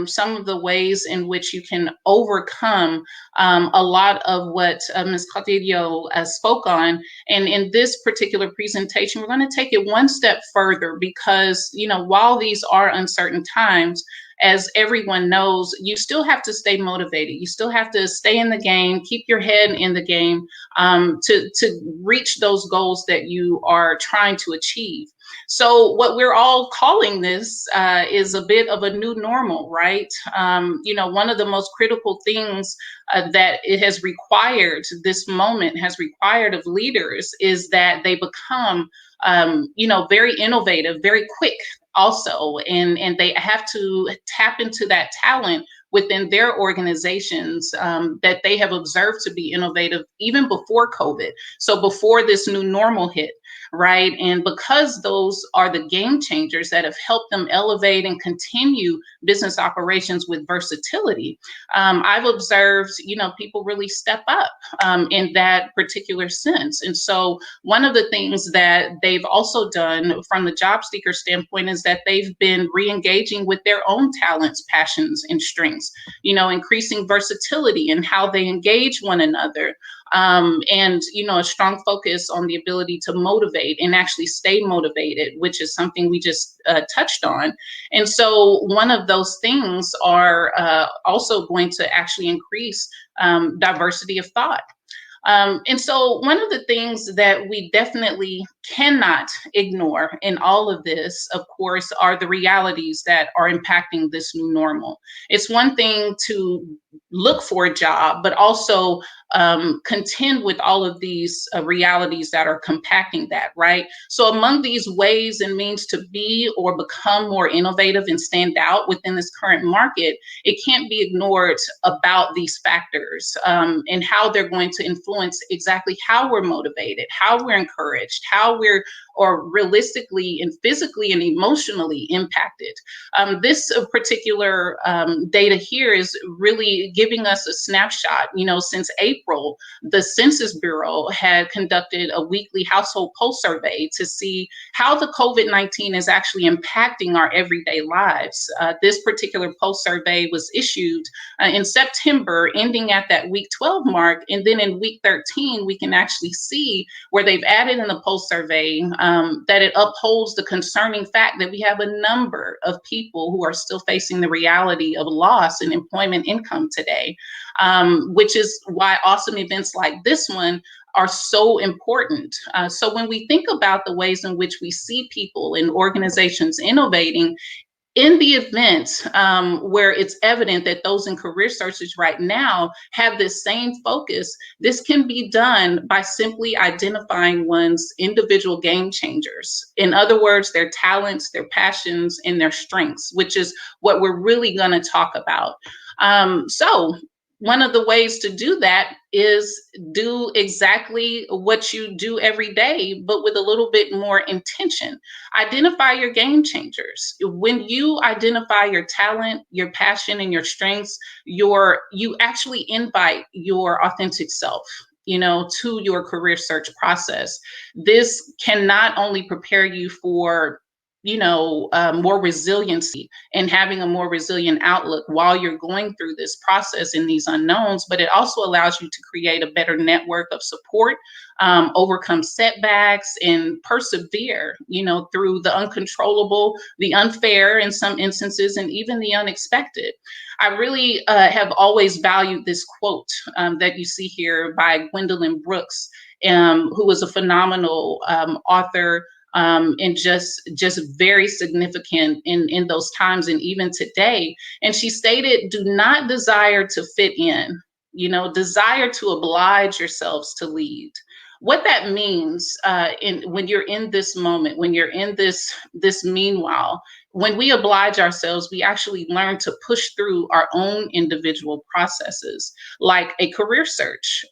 some of the ways in which you can overcome a lot of what Ms. Caudidio spoke on. And in this particular presentation, we're going to take it one step further because, while these are uncertain times, as everyone knows, you still have to stay motivated. You still have to stay in the game, keep your head in the game to reach those goals that you are trying to achieve. So what we're all calling this is a bit of a new normal, right? One of the most critical things that it has required, this moment has required of leaders is that they become, very innovative, very quick also, and they have to tap into that talent within their organizations that they have observed to be innovative even before COVID. So before this new normal hit, right? And because those are the game changers that have helped them elevate and continue business operations with versatility, I've observed, people really step up in that particular sense. And so one of the things that they've also done from the job seeker standpoint is that they've been re-engaging with their own talents, passions, and strengths, increasing versatility in how they engage one another. And a strong focus on the ability to motivate and actually stay motivated, which is something we just touched on. And so one of those things are also going to actually increase diversity of thought. And so one of the things that we definitely cannot ignore in all of this, of course, are the realities that are impacting this new normal. It's one thing to look for a job, but also contend with all of these realities that are compacting that, right? So among these ways and means to be or become more innovative and stand out within this current market, it can't be ignored about these factors and how they're going to influence exactly how we're motivated, how we're encouraged, how we're or realistically and physically and emotionally impacted. This particular data here is really giving us a snapshot. Since April, the Census Bureau had conducted a weekly household pulse survey to see how the COVID-19 is actually impacting our everyday lives. This particular pulse survey was issued in September, ending at that week 12 mark. And then in week 13, we can actually see where they've added in the pulse survey that it upholds the concerning fact that we have a number of people who are still facing the reality of loss in employment income today, which is why awesome events like this one are so important. So when we think about the ways in which we see people and organizations innovating, in the event where it's evident that those in career searches right now have this same focus, this can be done by simply identifying one's individual game changers. In other words, their talents, their passions, and their strengths, which is what we're really going to talk about. So one of the ways to do that is do exactly what you do every day, but with a little bit more intention. Identify your game changers. When you identify your talent, your passion, and your strengths, you actually invite your authentic self, to your career search process. This can not only prepare you for more resiliency and having a more resilient outlook while you're going through this process in these unknowns, but it also allows you to create a better network of support, overcome setbacks, and persevere, through the uncontrollable, the unfair in some instances, and even the unexpected. I really have always valued this quote that you see here by Gwendolyn Brooks, who was a phenomenal author, and just very significant in those times and even today. And she stated, do not desire to fit in, desire to oblige yourselves to lead. What that means when you're in this moment, when you're in this meanwhile, when we oblige ourselves, we actually learn to push through our own individual processes, like a career search.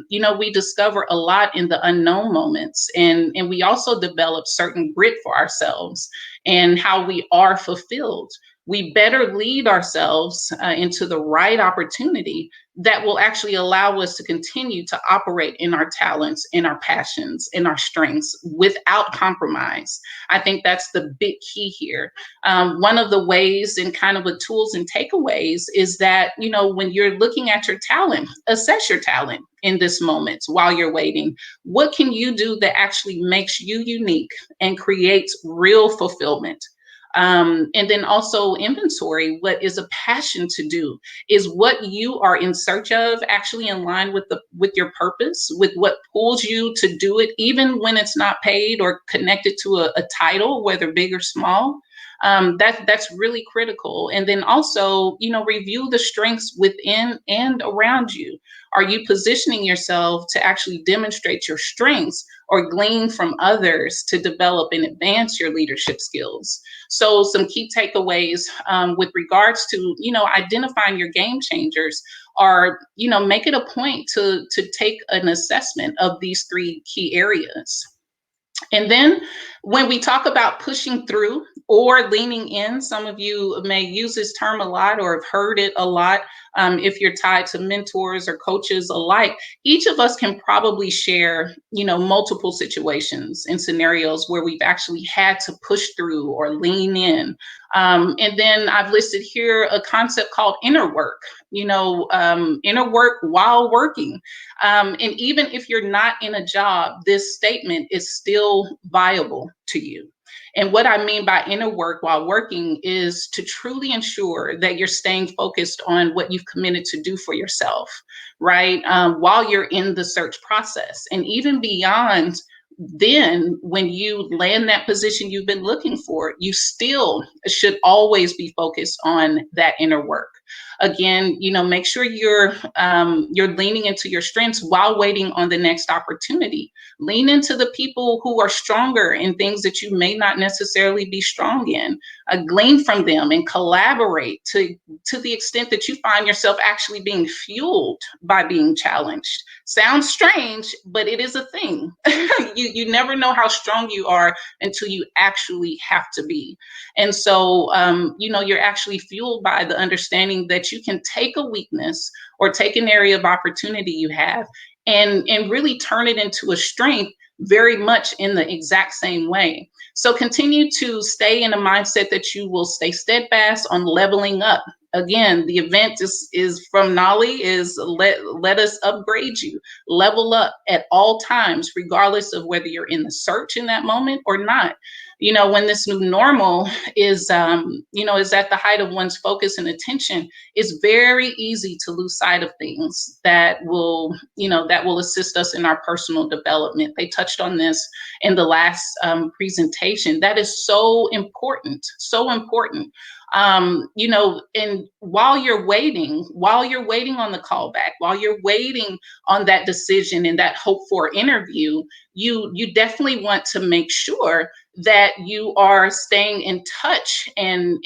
We discover a lot in the unknown moments, and we also develop certain grit for ourselves and how we are fulfilled. We better lead ourselves into the right opportunity that will actually allow us to continue to operate in our talents, in our passions, in our strengths without compromise. I think that's the big key here. One of the ways and kind of the tools and takeaways is that, when you're looking at your talent, assess your talent in this moment while you're waiting. What can you do that actually makes you unique and creates real fulfillment? And then also inventory what is a passion to do. Is what you are in search of actually in line with your purpose, with what pulls you to do it, even when it's not paid or connected to a title, whether big or small? That's really critical. And then also, review the strengths within and around you. Are you positioning yourself to actually demonstrate your strengths or glean from others to develop and advance your leadership skills? So some key takeaways with regards to, identifying your game changers are, make it a point to take an assessment of these three key areas. And then when we talk about pushing through or leaning in, some of you may use this term a lot or have heard it a lot. If you're tied to mentors or coaches alike, each of us can probably share, multiple situations and scenarios where we've actually had to push through or lean in. And then I've listed here a concept called inner work, inner work while working. And even if you're not in a job, this statement is still viable to you. And what I mean by inner work while working is to truly ensure that you're staying focused on what you've committed to do for yourself, right? While you're in the search process, and even beyond. Then when you land that position you've been looking for, you still should always be focused on that inner work. Again, make sure you're leaning into your strengths while waiting on the next opportunity. Lean into the people who are stronger in things that you may not necessarily be strong in. Glean from them and collaborate to the extent that you find yourself actually being fueled by being challenged. Sounds strange, but it is a thing. You never know how strong you are until you actually have to be. And so, you're actually fueled by the understanding that you can take a weakness or take an area of opportunity you have and really turn it into a strength very much in the exact same way. So continue to stay in a mindset that you will stay steadfast on leveling up. Again, the event is from NALHE is let us upgrade you, level up at all times, regardless of whether you're in the search in that moment or not. When this new normal is at the height of one's focus and attention, it's very easy to lose sight of things that will assist us in our personal development. They touched on this in the last presentation. That is so important, so important. And while you're waiting on the callback, while you're waiting on that decision and that hope for interview, you definitely want to make sure that you are staying in touch and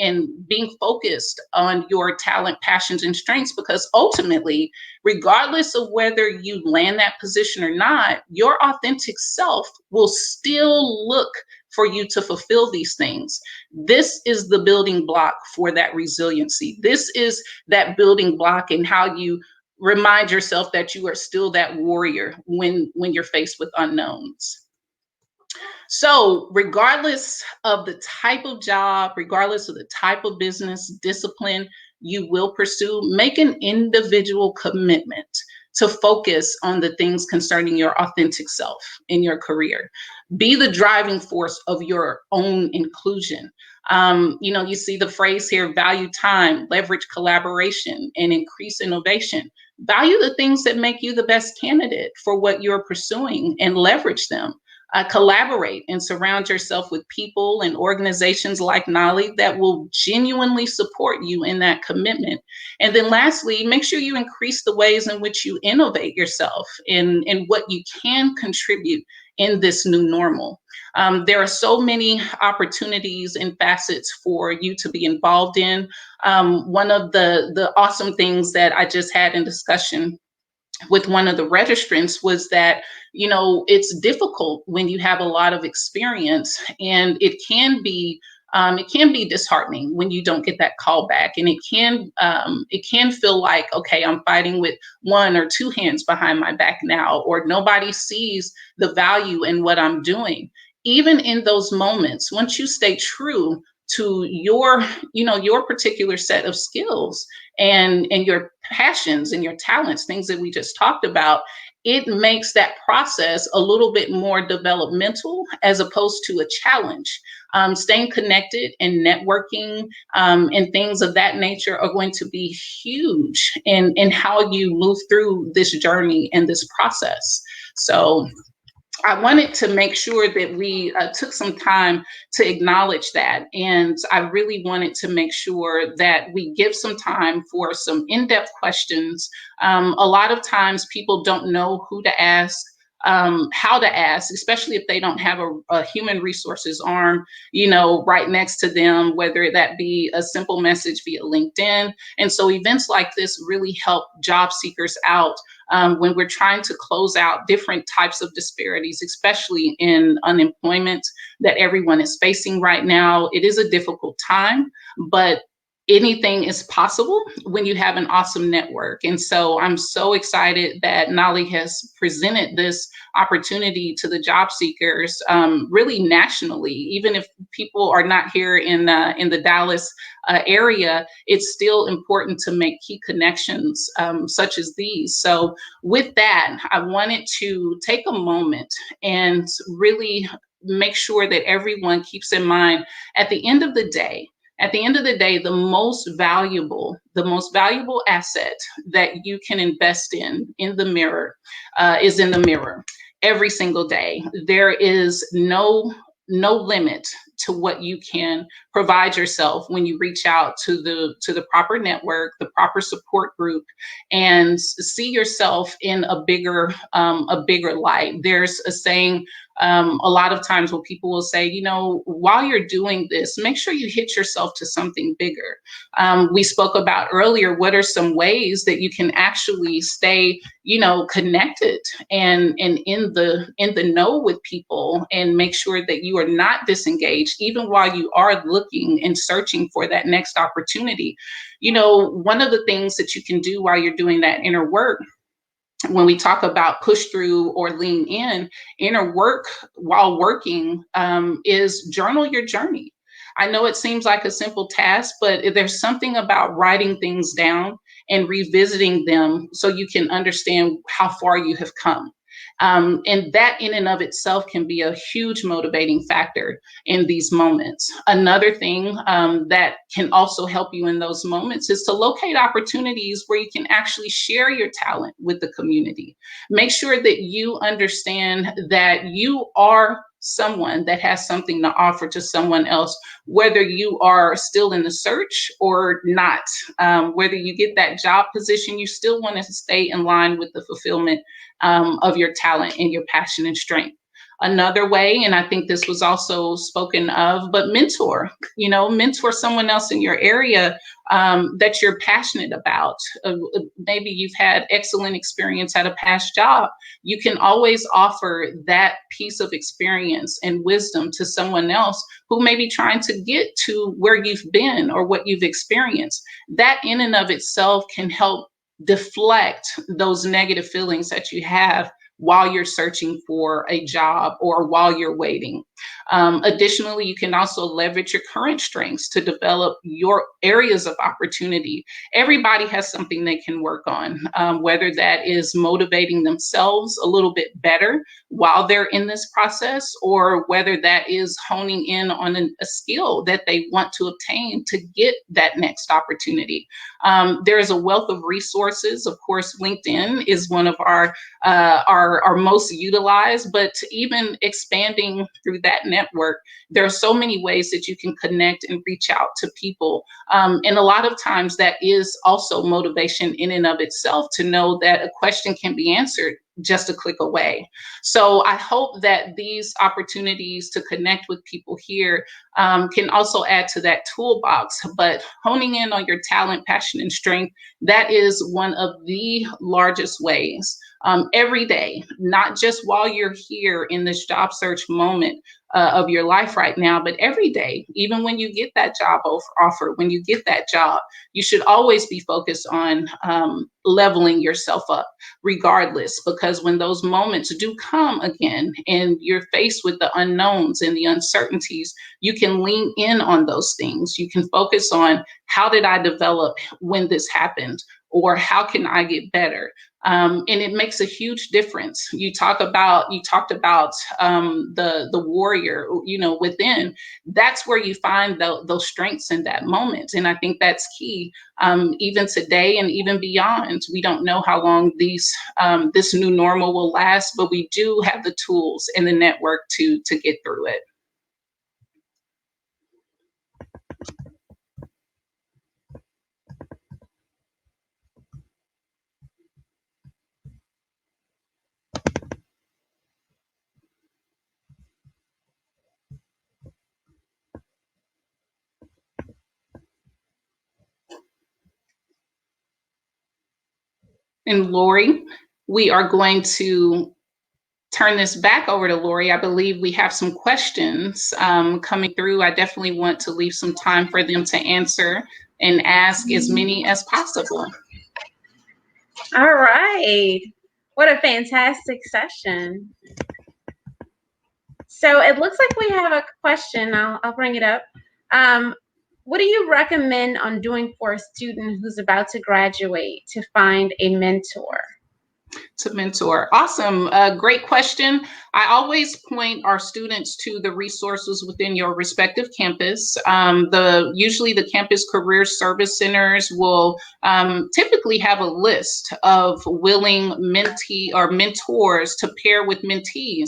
being focused on your talent, passions, and strengths, because ultimately, regardless of whether you land that position or not, your authentic self will still look for you to fulfill these things. This is the building block for that resiliency. This is that building block in how you remind yourself that you are still that warrior when you're faced with unknowns. So regardless of the type of job, regardless of the type of business discipline you will pursue, make an individual commitment to focus on the things concerning your authentic self in your career. Be the driving force of your own inclusion. You see the phrase here, value time, leverage collaboration, and increase innovation. Value the things that make you the best candidate for what you're pursuing and leverage them. Collaborate and surround yourself with people and organizations like NALHE that will genuinely support you in that commitment. And then lastly, make sure you increase the ways in which you innovate yourself in what you can contribute in this new normal. There are so many opportunities and facets for you to be involved in. One of the awesome things that I just had in discussion with one of the registrants was that, it's difficult when you have a lot of experience, and it can be disheartening when you don't get that call back. And it can feel like, okay, I'm fighting with one or two hands behind my back now, or nobody sees the value in what I'm doing. Even in those moments, once you stay true to your particular set of skills and your passions and your talents, things that we just talked about, it makes that process a little bit more developmental as opposed to a challenge. Staying connected and networking and things of that nature are going to be huge in how you move through this journey and this process. So I wanted to make sure that we took some time to acknowledge that. And I really wanted to make sure that we give some time for some in-depth questions. A lot of times people don't know who to ask, how to ask, especially if they don't have a human resources arm, right next to them, whether that be a simple message via LinkedIn. And so events like this really help job seekers out when we're trying to close out different types of disparities, especially in unemployment that everyone is facing right now. It is a difficult time, but anything is possible when you have an awesome network. And so I'm so excited that NALHE has presented this opportunity to the job seekers, really nationally. Even if people are not here in the Dallas area, it's still important to make key connections such as these. So with that, I wanted to take a moment and really make sure that everyone keeps in mind, at the end of the day, the most valuable asset that you can invest in the mirror is in the mirror every single day. There is no limit to what you can provide yourself when you reach out to the proper network, the proper support group, and see yourself in a bigger light. There's a saying a lot of times when people will say, you know, while you're doing this, make sure you hit yourself to something bigger. We spoke about earlier, what are some ways that you can actually stay, you know, connected and in the know with people, and make sure that you are not disengaged, even while you are looking and searching for that next opportunity. You know, one of the things that you can do while you're doing that inner work, when we talk about push through or lean in, inner work while working, is journal your journey. I know it seems like a simple task, but there's something about writing things down and revisiting them so you can understand how far you have come. And that in and of itself can be a huge motivating factor in these moments. Another thing that can also help you in those moments is to locate opportunities where you can actually share your talent with the community. Make sure that you understand that you are someone that has something to offer to someone else, whether you are still in the search or not. Whether you get that job position, you still want to stay in line with the fulfillment of your talent and your passion and strength. Another way, and I think this was also spoken of, but mentor, you know, mentor someone else in your area that you're passionate about. Maybe you've had excellent experience at a past job. You can always offer that piece of experience and wisdom to someone else who may be trying to get to where you've been or what you've experienced. That in and of itself can help deflect those negative feelings that you have while you're searching for a job or while you're waiting. Additionally, you can also leverage your current strengths to develop your areas of opportunity. Everybody has something they can work on, whether that is motivating themselves a little bit better while they're in this process, or whether that is honing in on a skill that they want to obtain to get that next opportunity. There is a wealth of resources. Of course, LinkedIn is one of our most utilized, but even expanding through that network, there are so many ways that you can connect and reach out to people. And a lot of times that is also motivation in and of itself, to know that a question can be answered just a click away. So I hope that these opportunities to connect with people here can also add to that toolbox. But honing in on your talent, passion, and strength, that is one of the largest ways. Every day, not just while you're here in this job search moment of your life right now, but every day, even when you get that job offer, when you get that job, you should always be focused on leveling yourself up regardless, because when those moments do come again and you're faced with the unknowns and the uncertainties, you can lean in on those things. You can focus on, how did I develop when this happened? Or how can I get better? And it makes a huge difference. You talked about the warrior, you know, within. That's where you find those strengths in that moment, and I think that's key. Even today and even beyond, we don't know how long this new normal will last, but we do have the tools and the network to get through it. And Lori, we are going to turn this back over to Lori. I believe we have some questions coming through. I definitely want to leave some time for them to answer and ask as many as possible. All right. What a fantastic session. So it looks like we have a question. I'll bring it up. What do you recommend on doing for a student who's about to graduate to find a mentor? To mentor. Awesome. Great question. I always point our students to the resources within your respective campus. Usually the campus career service centers will typically have a list of willing mentee or mentors to pair with mentees.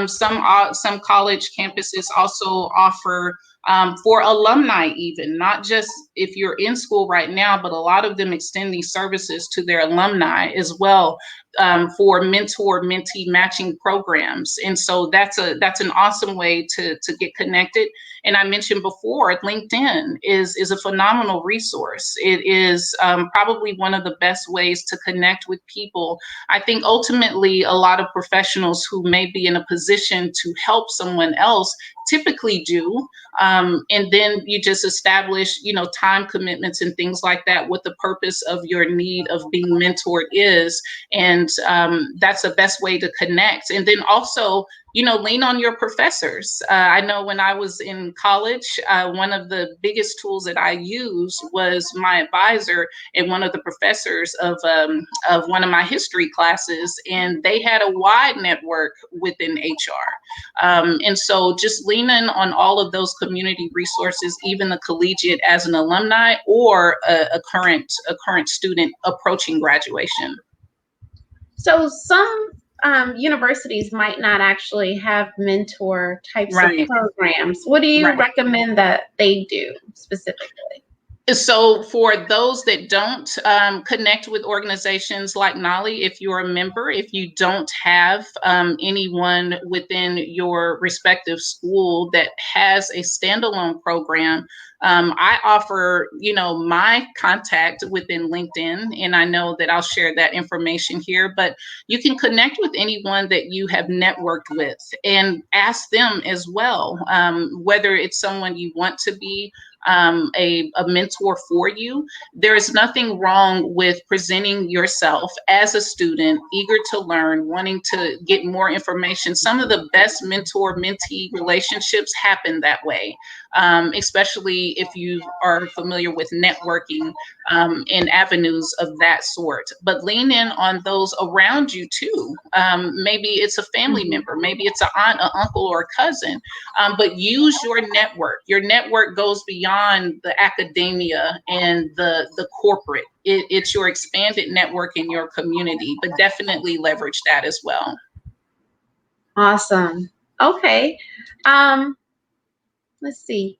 Some college campuses also offer for alumni, even not just if you're in school right now, but a lot of them extend these services to their alumni as well, for mentor-mentee matching programs. And so that's an awesome way to get connected. And I mentioned before, LinkedIn is a phenomenal resource. It is probably one of the best ways to connect with people. I think ultimately a lot of professionals who may be in a position to help someone else typically do. And then you just establish, time commitments and things like that, what the purpose of your need of being mentored is. And that's the best way to connect. And then also, lean on your professors. I know when I was in college, one of the biggest tools that I used was my advisor and one of the professors of one of my history classes, and they had a wide network within HR. And so just lean in on all of those community resources, even the collegiate as an alumni or a current student approaching graduation. So some universities might not actually have mentor types of programs. What do you recommend that they do specifically? So for those that don't connect with organizations like NALHE, if you're a member, if you don't have anyone within your respective school that has a standalone program, I offer, my contact within LinkedIn, and I know that I'll share that information here, but you can connect with anyone that you have networked with and ask them as well, whether it's someone you want to be a mentor for you. There is nothing wrong with presenting yourself as a student, eager to learn, wanting to get more information. Some of the best mentor-mentee relationships happen that way, especially if you are familiar with networking and avenues of that sort. But lean in on those around you too. Maybe it's a family member, maybe it's an aunt, an uncle, or a cousin, but use your network. Your network goes beyond the academia and the corporate. It's your expanded network in your community, but definitely leverage that as well. Awesome. Okay. Let's see.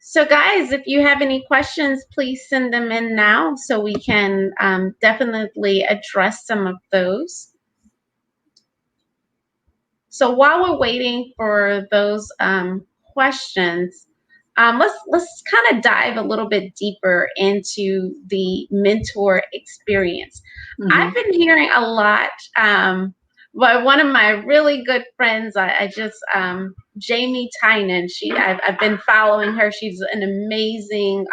So guys, if you have any questions, please send them in now so we can definitely address some of those. So while we're waiting for those questions, let's kind of dive a little bit deeper into the mentor experience. Mm-hmm. I've been hearing a lot. But one of my really good friends, Jamie Tynan, I've been following her. She's an amazing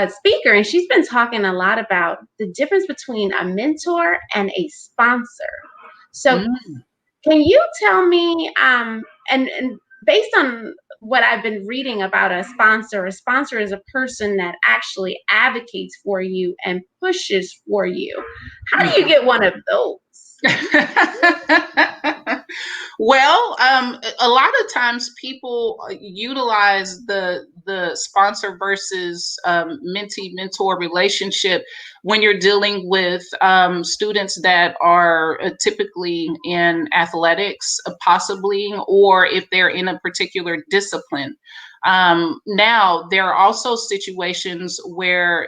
speaker, and she's been talking a lot about the difference between a mentor and a sponsor. So can you tell me, and based on what I've been reading about a sponsor is a person that actually advocates for you and pushes for you. How do you get one of those? Well, a lot of times people utilize the sponsor versus mentee-mentor relationship when you're dealing with students that are typically in athletics, possibly, or if they're in a particular discipline. Now, there are also situations where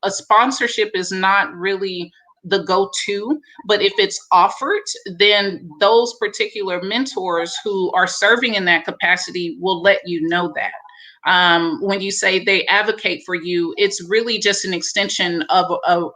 a sponsorship is not really the go-to, but if it's offered, then those particular mentors who are serving in that capacity will let you know that. When you say they advocate for you, it's really just an extension of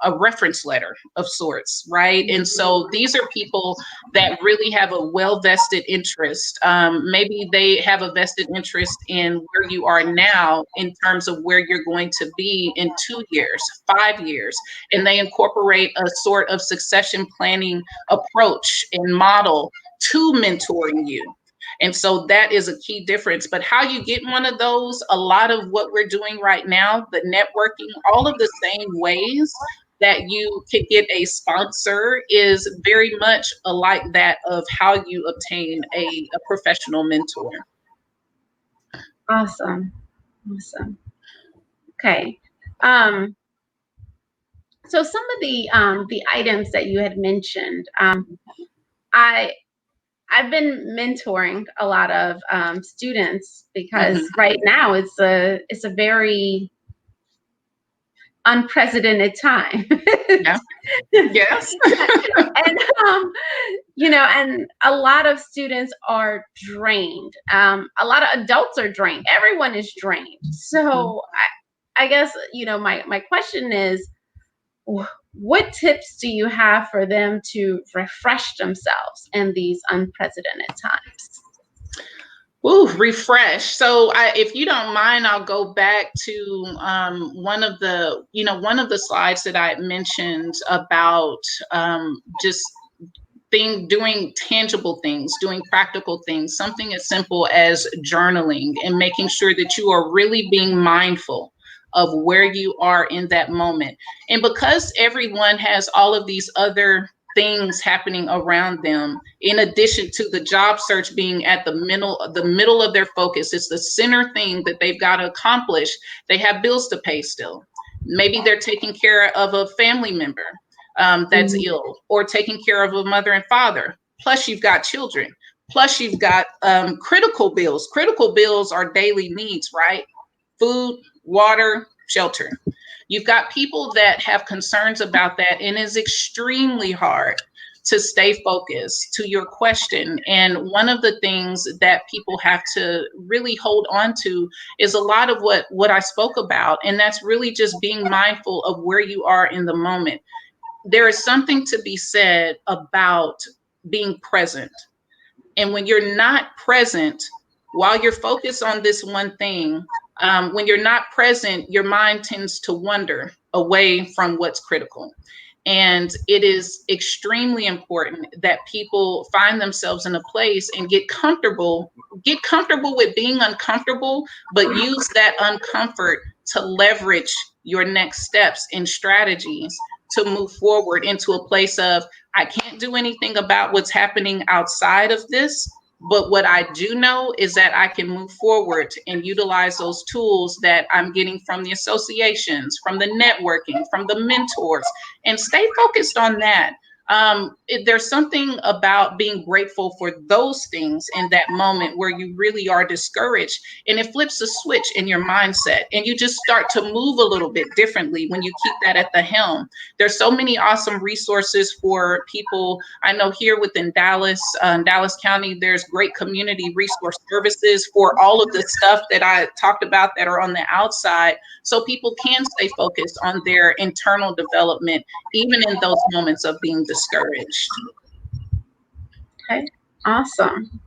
a reference letter of sorts, right? And so these are people that really have a well-vested interest. Maybe they have a vested interest in where you are now in terms of where you're going to be in 2 years, 5 years, and they incorporate a sort of succession planning approach and model to mentoring you. And so that is a key difference. But how you get one of those, a lot of what we're doing right now, the networking, all of the same ways that you could get a sponsor is very much alike that of how you obtain a professional mentor. Awesome. Awesome. Okay. So some of the items that you had mentioned, I've been mentoring a lot of students because right now it's a very unprecedented time. Yeah. Yes. And and a lot of students are drained. A lot of adults are drained. Everyone is drained. So I guess my question is, what tips do you have for them to refresh themselves in these unprecedented times? Ooh, refresh. So if you don't mind, I'll go back to one of the slides that I mentioned about just doing tangible things, doing practical things, something as simple as journaling and making sure that you are really being mindful of where you are in that moment. And because everyone has all of these other things happening around them, in addition to the job search being at the middle of their focus, it's the center thing that they've got to accomplish. They have bills to pay still. Maybe they're taking care of a family member that's ill, or taking care of a mother and father. Plus you've got children. Plus you've got critical bills. Critical bills are daily needs, right? Food, water, shelter. You've got people that have concerns about that, and it's extremely hard to stay focused to your question. And one of the things that people have to really hold on to is a lot of what I spoke about, and that's really just being mindful of where you are in the moment. There is something to be said about being present. And when you're not present, while you're focused on this one thing, when you're not present, your mind tends to wander away from what's critical. And it is extremely important that people find themselves in a place and get comfortable with being uncomfortable, but use that uncomfort to leverage your next steps and strategies to move forward into a place of, I can't do anything about what's happening outside of this, but what I do know is that I can move forward and utilize those tools that I'm getting from the associations, from the networking, from the mentors, and stay focused on that. There's something about being grateful for those things in that moment where you really are discouraged, and it flips a switch in your mindset, and you just start to move a little bit differently when you keep that at the helm. There's so many awesome resources for people. I know here within Dallas County, there's great community resource services for all of the stuff that I talked about that are on the outside, so people can stay focused on their internal development, even in those moments of being discouraged. Okay, awesome.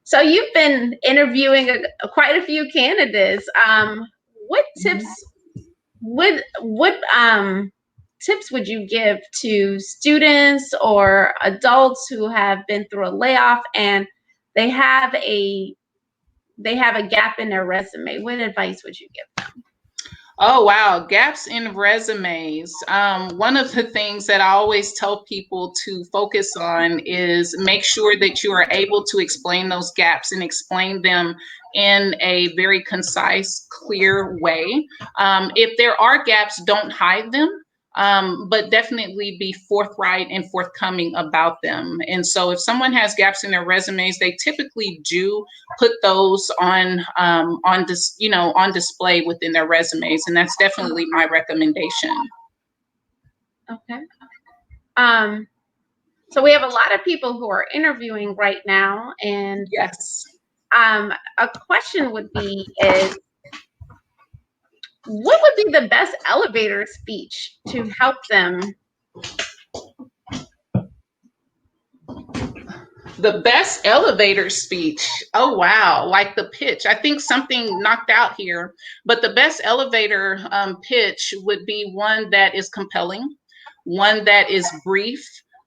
So you've been interviewing quite a few candidates. What tips tips would you give to students or adults who have been through a layoff and they have a gap in their resume? What advice would you give them? Oh, wow. Gaps in resumes. One of the things that I always tell people to focus on is make sure that you are able to explain those gaps and explain them in a very concise, clear way. If there are gaps, don't hide them. But definitely be forthright and forthcoming about them. And so if someone has gaps in their resumes, they typically do put those on display within their resumes. And that's definitely my recommendation. Okay. So we have a lot of people who are interviewing right now. And yes, a question would be is, what would be the best elevator speech to help them? The best elevator speech. Oh, wow. Like the pitch. I think something knocked out here, but the best elevator pitch would be one that is compelling, one that is brief,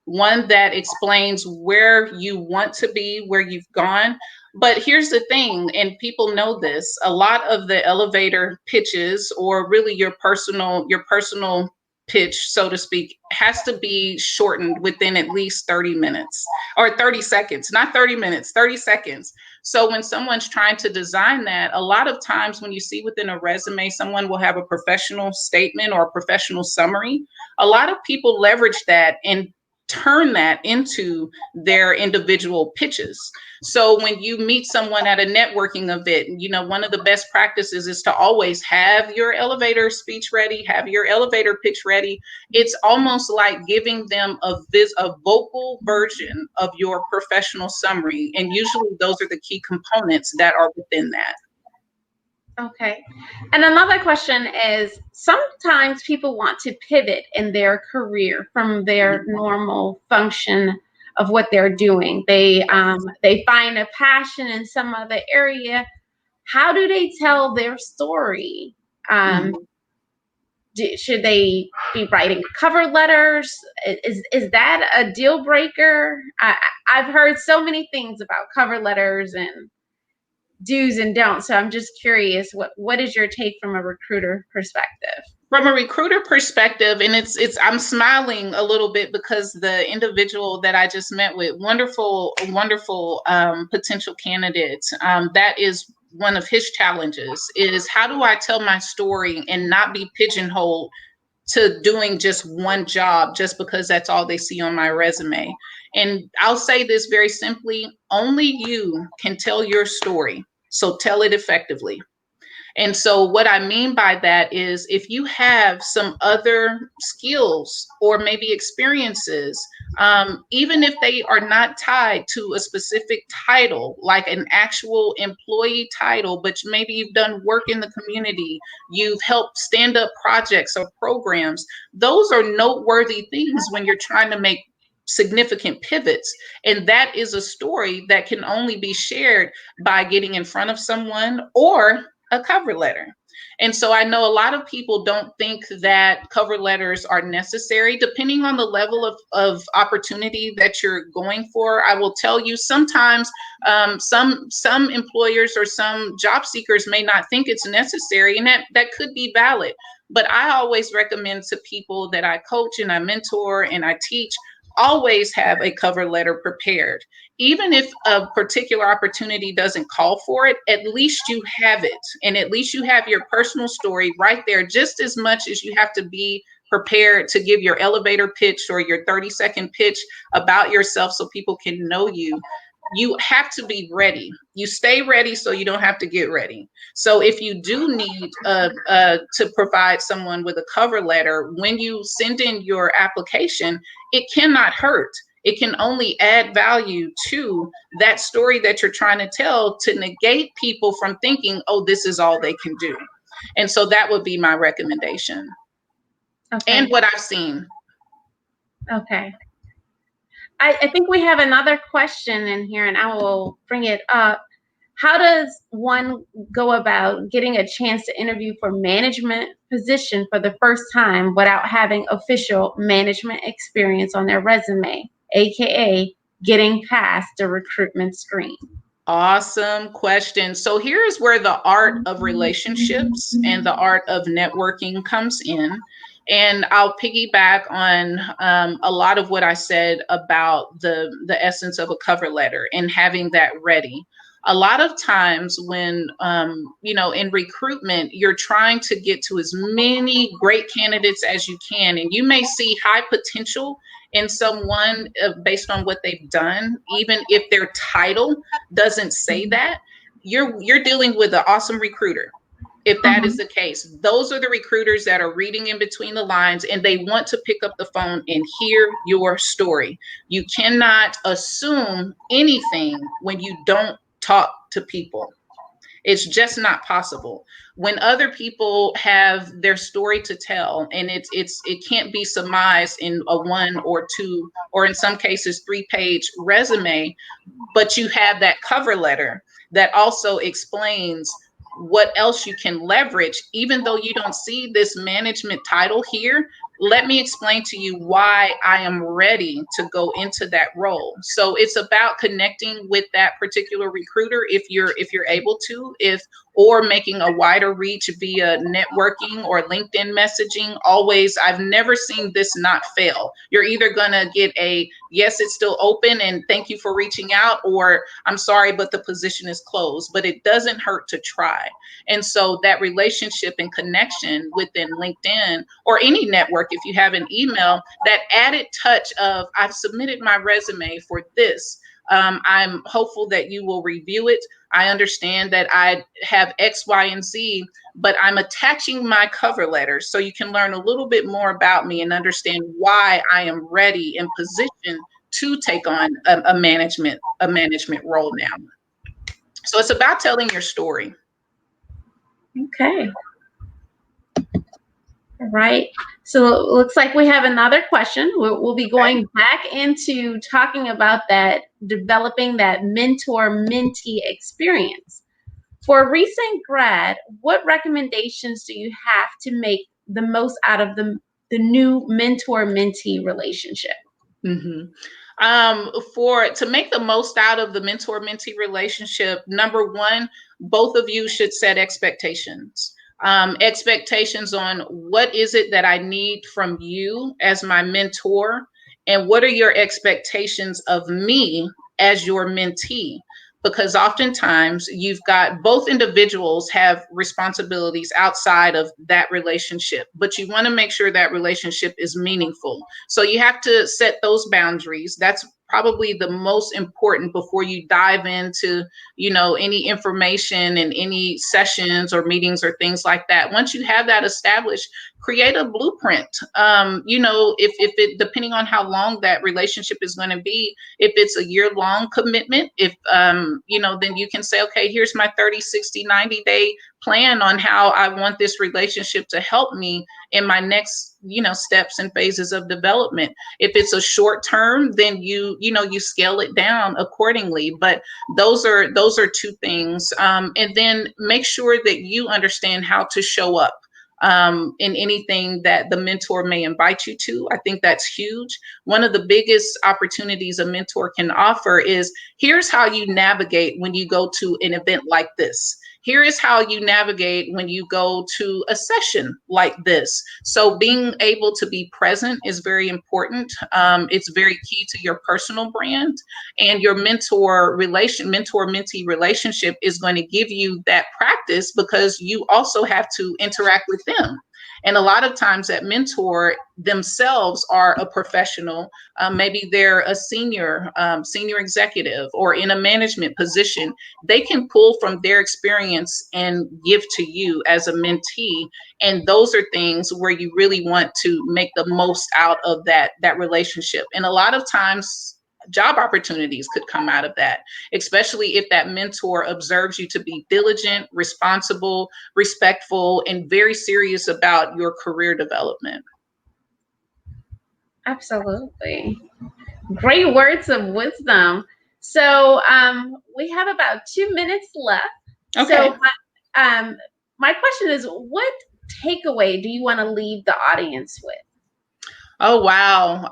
one that explains where you want to be, where you've gone, But here's the thing, and people know this, a lot of the elevator pitches, or really your personal pitch, so to speak, has to be shortened within at least 30 minutes or 30 seconds, not 30 minutes, 30 seconds. So when someone's trying to design that, a lot of times when you see within a resume, someone will have a professional statement or a professional summary. A lot of people leverage that and turn that into their individual pitches. So when you meet someone at a networking event, you know, one of the best practices is to always have your elevator speech ready, have your elevator pitch ready. It's almost like giving them a vocal version of your professional summary. And usually those are the key components that are within that. Okay. And another question is, sometimes people want to pivot in their career from their normal function of what they're doing. They find a passion in some other area. How do they tell their story? Should they be writing cover letters? Is that a deal breaker? I've heard so many things about cover letters and do's and don'ts. So I'm just curious, what is your take from a recruiter perspective? From a recruiter perspective, and I'm smiling a little bit because the individual that I just met with, wonderful potential candidates, that is one of his challenges, is how do I tell my story and not be pigeonholed to doing just one job just because that's all they see on my resume. And I'll say this very simply, only you can tell your story, so tell it effectively. And so what I mean by that is, if you have some other skills or maybe experiences, even if they are not tied to a specific title, like an actual employee title, but maybe you've done work in the community, you've helped stand up projects or programs, those are noteworthy things when you're trying to make significant pivots. And that is a story that can only be shared by getting in front of someone or a cover letter. And so I know a lot of people don't think that cover letters are necessary, depending on the level of opportunity that you're going for. I will tell you, sometimes some employers or some job seekers may not think it's necessary, and that could be valid. But I always recommend to people that I coach and I mentor and I teach, always have a cover letter prepared. Even if a particular opportunity doesn't call for it, at least you have it. And at least you have your personal story right there, just as much as you have to be prepared to give your elevator pitch or your 30-second pitch about yourself so people can know you. You have to be ready. You stay ready so you don't have to get ready. So if you do need to provide someone with a cover letter, when you send in your application, it cannot hurt. It can only add value to that story that you're trying to tell, to negate people from thinking, oh, this is all they can do. And so that would be my recommendation. Okay. And what I've seen. Okay. I think we have another question in here, and I will bring it up. How does one go about getting a chance to interview for management position for the first time without having official management experience on their resume, aka getting past the recruitment screen? Awesome question. So here's where the art of relationships and the art of networking comes in. And I'll piggyback on a lot of what I said about the essence of a cover letter and having that ready. A lot of times when, in recruitment, you're trying to get to as many great candidates as you can, and you may see high potential in someone based on what they've done, even if their title doesn't say that. You're dealing with an awesome recruiter. If that is the case, those are the recruiters that are reading in between the lines, and they want to pick up the phone and hear your story. You cannot assume anything when you don't talk to people. It's just not possible. When other people have their story to tell, and it can't be surmised in a 1 or 2, or in some cases 3-page resume, but you have that cover letter that also explains what else you can leverage. Even though you don't see this management title here, let me explain to you why I am ready to go into that role. So it's about connecting with that particular recruiter if you're able to, or making a wider reach via networking or LinkedIn messaging. Always, I've never seen this not fail. You're either gonna get a yes, it's still open and thank you for reaching out, or I'm sorry, but the position is closed. But it doesn't hurt to try. And so that relationship and connection within LinkedIn or any network, if you have an email, that added touch of I've submitted my resume for this. I'm hopeful that you will review it. I understand that I have X, Y, and Z, but I'm attaching my cover letter so you can learn a little bit more about me and understand why I am ready and positioned to take on a management role now. So it's about telling your story. Okay. All right. So it looks like we have another question. We'll be going back into talking about that, developing that mentor-mentee experience. For a recent grad, what recommendations do you have to make the most out of the new mentor-mentee relationship? Mm-hmm. To make the most out of the mentor-mentee relationship, number one, both of you should set expectations. Expectations on what is it that I need from you as my mentor, and what are your expectations of me as your mentee? Because oftentimes you've got both individuals have responsibilities outside of that relationship, but you want to make sure that relationship is meaningful. So you have to set those boundaries. That's probably the most important before you dive into, any information and any sessions or meetings or things like that. Once you have that established, create a blueprint. If it, depending on how long that relationship is going to be, if it's a year-long commitment, then you can say, okay, here's my 30, 60, 90-day plan on how I want this relationship to help me in my next, steps and phases of development. If it's a short term, then you scale it down accordingly. But those are two things. And then make sure that you understand how to show up in anything that the mentor may invite you to. I think that's huge. One of the biggest opportunities a mentor can offer is, here's how you navigate when you go to an event like this. Here is how you navigate when you go to a session like this. So being able to be present is very important. It's very key to your personal brand, and your mentor-mentee relationship is going to give you that practice, because you also have to interact with them. And a lot of times that mentor themselves are a professional. Maybe they're a senior executive or in a management position. They can pull from their experience and give to you as a mentee. And those are things where you really want to make the most out of that relationship. And a lot of times, job opportunities could come out of that, especially if that mentor observes you to be diligent, responsible, respectful, and very serious about your career development. Absolutely. Great words of wisdom. So we have about 2 minutes left. Okay. So my question is, what takeaway do you want to leave the audience with? Oh, wow.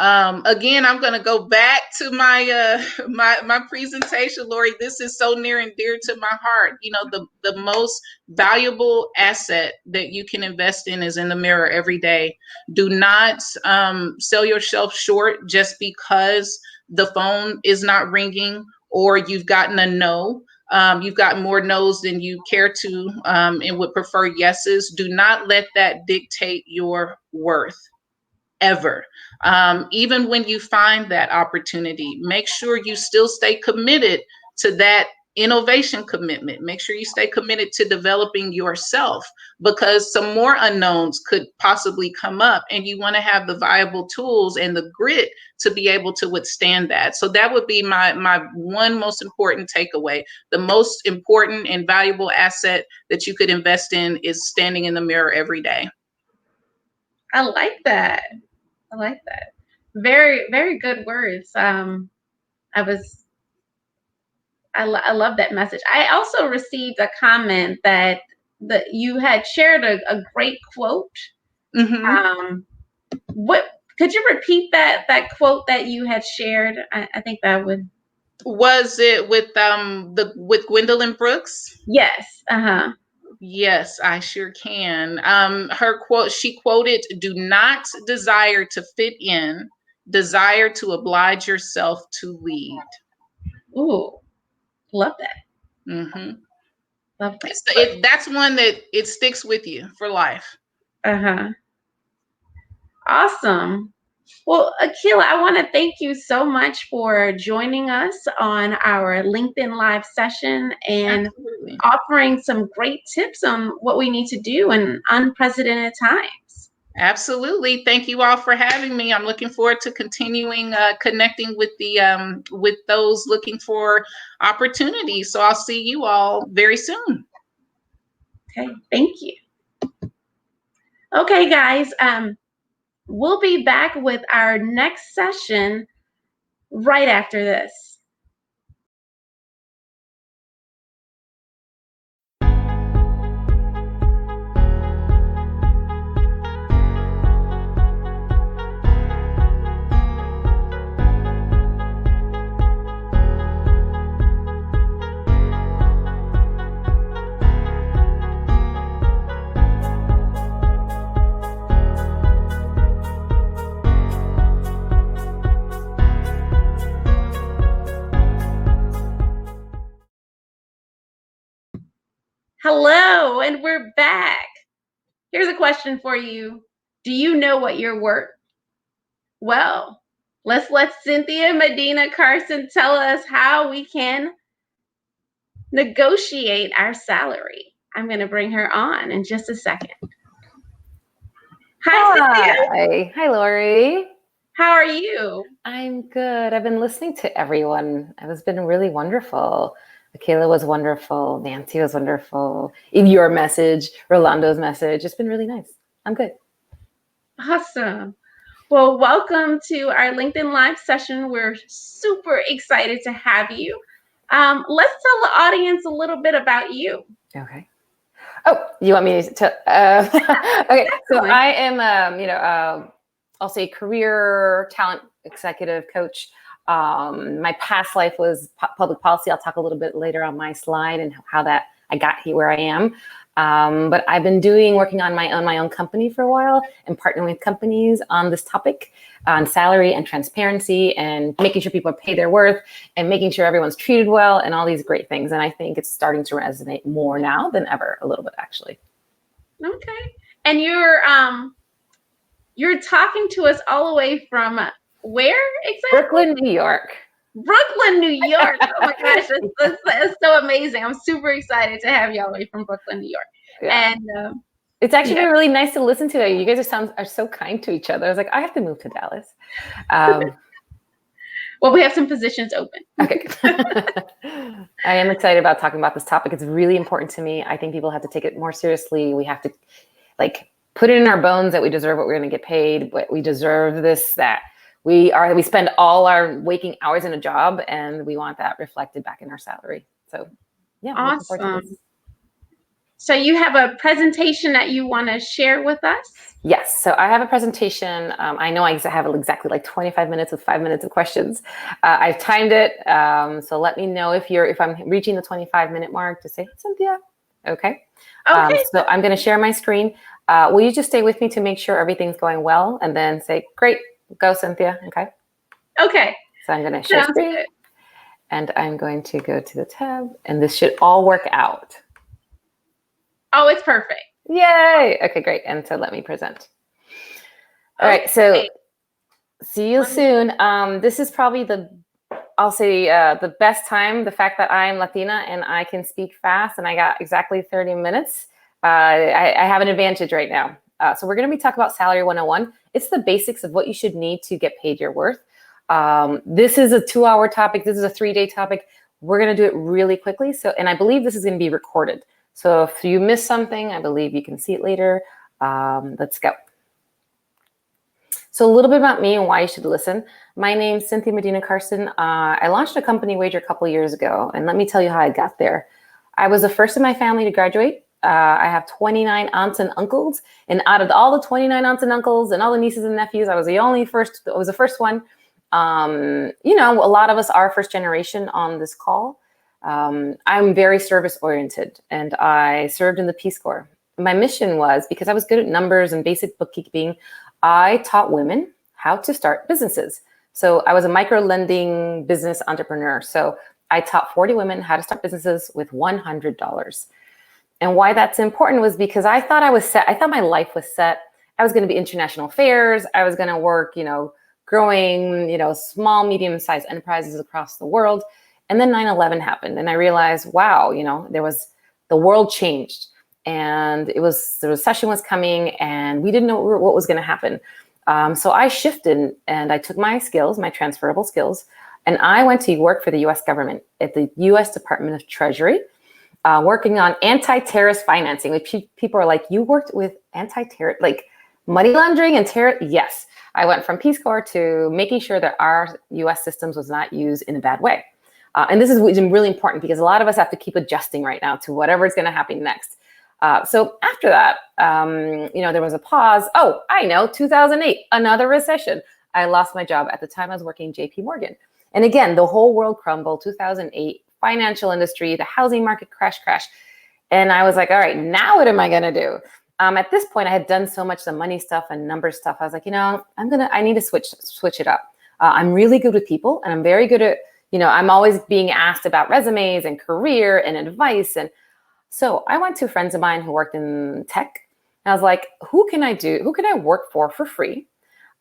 Again, I'm going to go back to my my presentation, Lori. This is so near and dear to my heart. The most valuable asset that you can invest in is in the mirror every day. Do not sell yourself short just because the phone is not ringing or you've gotten a no. You've got more no's than you care to and would prefer yeses. Do not let that dictate your worth. Ever. Even when you find that opportunity, make sure you still stay committed to that innovation commitment. Make sure you stay committed to developing yourself, because some more unknowns could possibly come up, and you want to have the viable tools and the grit to be able to withstand that. So that would be my one most important takeaway. The most important and valuable asset that you could invest in is standing in the mirror every day. I like that. Very, very good words. I love that message. I also received a comment that you had shared a great quote. Mm-hmm. what could you repeat that quote that you had shared? I think that would. Was it with with Gwendolyn Brooks? Yes. Uh-huh. Yes, I sure can. Her quote, she quoted, "Do not desire to fit in, desire to oblige yourself to lead." Ooh, love that. Mm-hmm. Love that. That's one that it sticks with you for life. Uh-huh. Awesome. Well, Akila, I want to thank you so much for joining us on our LinkedIn Live session and Absolutely. offering some great tips on what we need to do in unprecedented times. Absolutely. Thank you all for having me. I'm looking forward to continuing connecting with those looking for opportunities. So I'll see you all very soon. Okay, thank you. Okay, guys, we'll be back with our next session right after this. Hello, and we're back. Here's a question for you. Do you know what you're worth? Well, let's let Cynthia Medina Carson tell us how we can negotiate our salary. I'm going to bring her on in just a second. Hi, Cynthia. Hi, Lori. How are you? I'm good. I've been listening to everyone. It has been really wonderful. Akila was wonderful. Nancy was wonderful. In your message, Rolando's message. It's been really nice. I'm good. Awesome. Well, welcome to our LinkedIn Live session. We're super excited to have you. Let's tell the audience a little bit about you. Okay. Oh, you want me to? Okay. So I am, I'll say career talent executive coach. My past life was public policy. I'll talk a little bit later on my slide and how that I got here where I am. But I've been working on my own company for a while and partnering with companies on this topic on salary and transparency and making sure people pay their worth and making sure everyone's treated well and all these great things. And I think it's starting to resonate more now than ever, a little bit actually. Okay. And you're talking to us all the way from where exactly? Brooklyn, New York. Brooklyn, New York. Oh my gosh, that's so amazing. I'm super excited to have you all the way from Brooklyn, New York. Yeah. And it's actually been really nice to listen to. You guys are so kind to each other. I was like, I have to move to Dallas. Well, we have some positions open. Okay. I am excited about talking about this topic. It's really important to me. I think people have to take it more seriously. We have to put it in our bones that we deserve what we're going to get paid, but we deserve this, that we spend all our waking hours in a job and we want that reflected back in our salary. So yeah. Awesome. So you have a presentation that you want to share with us? Yes. So I have a presentation. I know I have exactly 25 minutes with 5 minutes of questions. I've timed it. So let me know if I'm reaching the 25-minute mark to say, Cynthia. Okay. Okay. So I'm going to share my screen. Will you just stay with me to make sure everything's going well and then say, great, go Cynthia. Okay. Okay. So I'm going to share screen and I'm going to go to the tab and this should all work out. Oh, it's perfect. Yay. Okay, great. And so let me present. All right. So see you soon. This is probably the best time. The fact that I'm Latina and I can speak fast and I got exactly 30 minutes. I have an advantage right now. So we're going to be talking about Salary 101. It's the basics of what you should need to get paid your worth. This is a 2-hour topic. This is a 3-day topic. We're going to do it really quickly. And I believe this is going to be recorded. So if you miss something, I believe you can see it later. Let's go. So a little bit about me and why you should listen. My name's Cynthia Medina Carson. I launched a company Wager a couple years ago, and let me tell you how I got there. I was the first in my family to graduate I have 29 aunts and uncles, and out of all the 29 aunts and uncles and all the nieces and nephews, I was the first one. You know, a lot of us are first generation on this call. I'm very service oriented, and I served in the Peace Corps. My mission was, because I was good at numbers and basic bookkeeping, I taught women how to start businesses. So I was a micro lending business entrepreneur. So I taught 40 women how to start businesses with $100. And why that's important was because I thought I was set. I thought my life was set. I was going to be international affairs. I was going to work, you know, growing, you know, small, medium-sized enterprises across the world. And then 9/11 happened, and I realized, wow, you know, the world changed, and the recession was coming, and we didn't know what was going to happen. So I shifted, and I took my skills, my transferable skills, and I went to work for the U.S. government at the U.S. Department of Treasury, working on anti-terrorist financing. Which people are like, you worked with anti-terror, like money laundering and terror? Yes. I went from Peace Corps to making sure that our U.S. systems was not used in a bad way. And this is really important because a lot of us have to keep adjusting right now to whatever is going to happen next. So after that, you know, there was a pause. Oh, I know, 2008, another recession. I lost my job. At the time, I was working JP Morgan. And again, the whole world crumbled, 2008, financial industry, the housing market crash. And I was like, all right, now what am I going to do? At this point, I had done so much the money stuff and number stuff. I was like, you know, I need to switch it up. I'm really good with people, and I'm very good at, you know, I'm always being asked about resumes and career and advice. And so I went to friends of mine who worked in tech. And I was like, who can I work for free?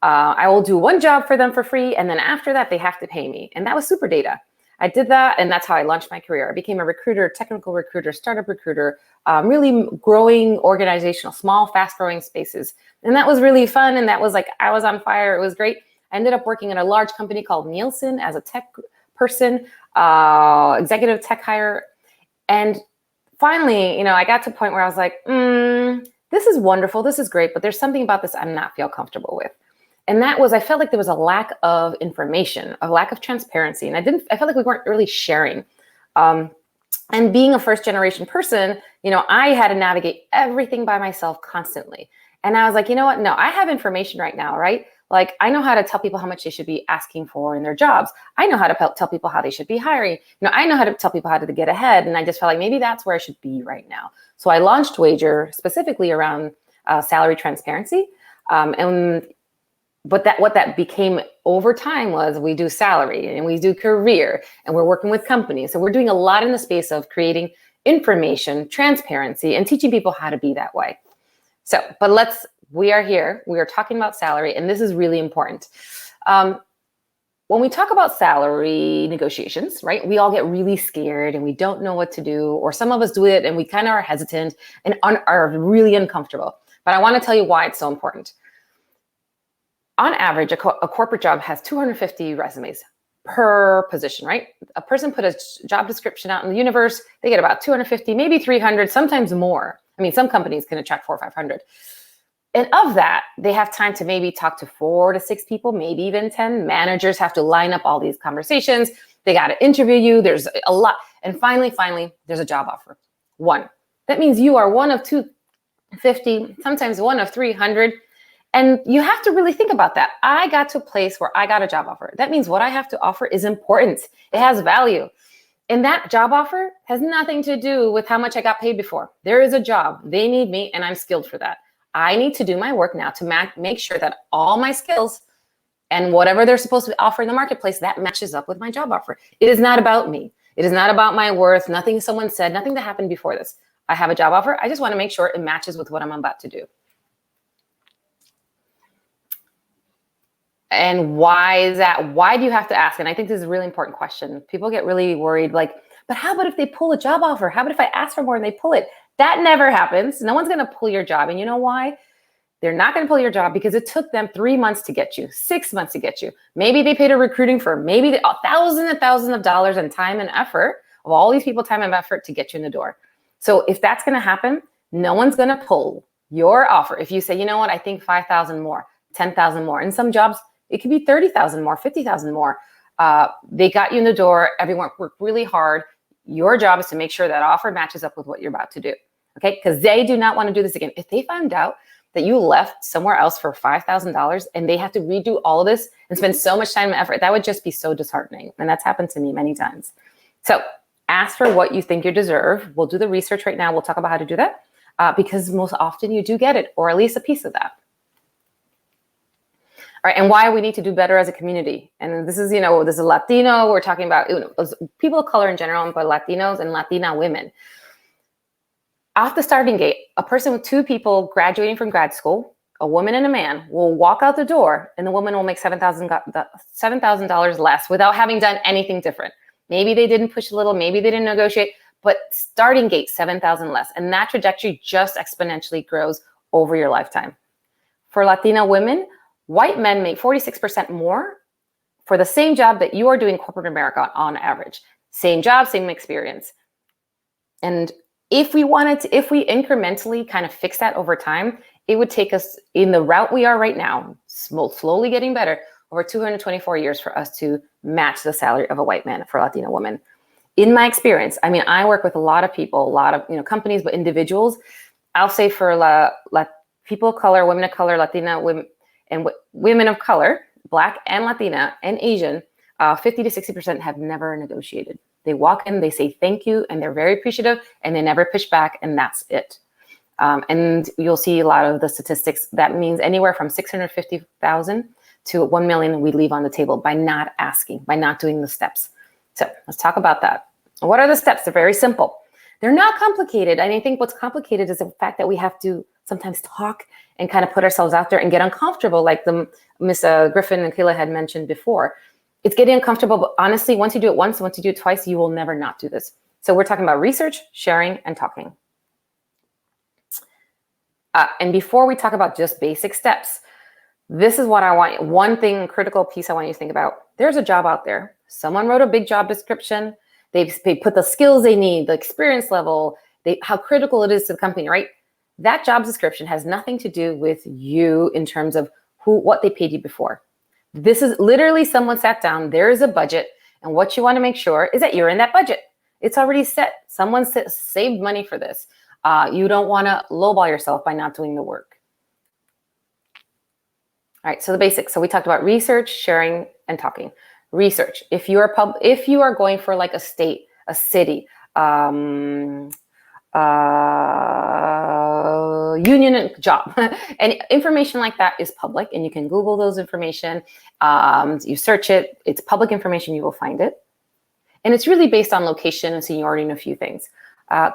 I will do one job for them for free. And then after that, they have to pay me. And that was Super Data. I did that, and that's how I launched my career. I became a recruiter, technical recruiter, startup recruiter, really growing organizational, small, fast-growing spaces. And that was really fun. And that was like, I was on fire. It was great. I ended up working at a large company called Nielsen as a tech person, executive tech hire. And finally, you know, I got to a point where I was like, this is wonderful. This is great. But there's something about this I'm not feel comfortable with. And that was, I felt like there was a lack of information, a lack of transparency. And I felt like we weren't really sharing. And being a first generation person, you know, I had to navigate everything by myself constantly. And I was like, you know what? No, I have information right now, right? Like, I know how to tell people how much they should be asking for in their jobs. I know how to tell people how they should be hiring. You know, I know how to tell people how to get ahead. And I just felt like maybe that's where I should be right now. So I launched Wager specifically around salary transparency. But what that became over time was we do salary and we do career, and we're working with companies. So we're doing a lot in the space of creating information, transparency, and teaching people how to be that way. So, but we are here. We are talking about salary, and this is really important. When we talk about salary negotiations, right, we all get really scared and we don't know what to do, or some of us do it and we kind of are hesitant and are really uncomfortable. But I want to tell you why it's so important. On average, a corporate job has 250 resumes per position, right? A person put a job description out in the universe, they get about 250, maybe 300, sometimes more. I mean, some companies can attract 400 or 500. And of that, they have time to maybe talk to 4 to 6 people, maybe even 10. Managers have to line up all these conversations. They got to interview you. There's a lot. And finally, there's a job offer. 1. That means you are one of 250, sometimes one of 300. And you have to really think about that. I got to a place where I got a job offer. That means what I have to offer is important. It has value. And that job offer has nothing to do with how much I got paid before. There is a job. They need me, and I'm skilled for that. I need to do my work now to make sure that all my skills and whatever they're supposed to offer in the marketplace, that matches up with my job offer. It is not about me. It is not about my worth. Nothing someone said, nothing that happened before this. I have a job offer. I just want to make sure it matches with what I'm about to do. And why is that? Why do you have to ask? And I think this is a really important question. People get really worried, like, but how about if they pull a job offer? How about if I ask for more and they pull it? That never happens. No one's going to pull your job. And you know why? They're not going to pull your job because it took them 3 months to get you, 6 months to get you. Maybe they paid a recruiting firm, maybe thousands and thousands of dollars in time and effort of all these people, time and effort to get you in the door. So if that's going to happen, no one's going to pull your offer. If you say, you know what, I think 5,000 more, 10,000 more. In some jobs, it could be 30,000 more, 50,000 more. They got you in the door. Everyone worked really hard. Your job is to make sure that offer matches up with what you're about to do. okay? Because they do not want to do this again. If they found out that you left somewhere else for $5,000 and they have to redo all of this and spend so much time and effort, that would just be so disheartening. And that's happened to me many times. So ask for what you think you deserve. We'll do the research right now. We'll talk about how to do that because most often you do get it, or at least a piece of that. All right, and why we need to do better as a community. And this is, this is Latino. We're talking about people of color in general, but Latinos and Latina women. Off the starting gate, a person with two people graduating from grad school, a woman and a man, will walk out the door and the woman will make $7,000 less without having done anything different. Maybe they didn't push a little, maybe they didn't negotiate, but starting gate, $7,000 less. And that trajectory just exponentially grows over your lifetime. For Latina women, white men make 46% more for the same job that you are doing corporate America on average. Same job, same experience. And if we incrementally kind of fix that over time, it would take us in the route we are right now, slowly getting better, over 224 years for us to match the salary of a white man for a Latina woman. In my experience, I work with a lot of people, a lot of companies, but individuals. I'll say for people of color, women of color, Latina women, and women of color, Black and Latina and Asian, 50 to 60% have never negotiated. They walk in, they say thank you, and they're very appreciative, and they never push back, and that's it. And you'll see a lot of the statistics. That means anywhere from 650,000 to 1 million we leave on the table by not asking, by not doing the steps. So let's talk about that. What are the steps? They're very simple. They're not complicated. And I think what's complicated is the fact that we have to sometimes talk and kind of put ourselves out there and get uncomfortable, like the Miss Griffin and Kayla had mentioned before. It's getting uncomfortable, but honestly, once you do it once, once you do it twice, you will never not do this. So we're talking about research, sharing, and talking. And before we talk about just basic steps, this is what I want. One thing, critical piece I want you to think about. There's a job out there. Someone wrote a big job description. They put the skills they need, the experience level, how critical it is to the company, right? That job description has nothing to do with you in terms of what they paid you before. This is literally someone sat down, there is a budget, and what you want to make sure is that you're in that budget. It's already set. Someone saved money for this. You don't want to lowball yourself by not doing the work. All right, so the basics. So we talked about research, sharing, and talking. Research. If you are going for like a state, a city, union job, and information like that is public, and you can Google those information. You search it, it's public information, you will find it. And it's really based on location and seniority and a few things.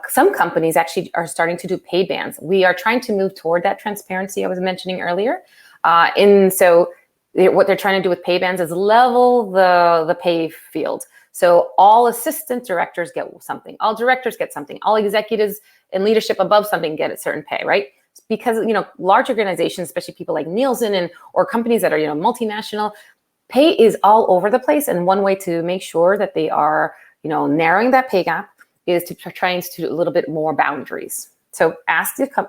Some companies actually are starting to do pay bands. We are trying to move toward that transparency I was mentioning earlier. And so what they're trying to do with pay bands is level the pay field. So all assistant directors get something, all directors get something, all executives and leadership above something get a certain pay, right? Because, large organizations, especially people like Nielsen or companies that are, multinational, pay is all over the place. And one way to make sure that they are, narrowing that pay gap is to try and institute a little bit more boundaries. So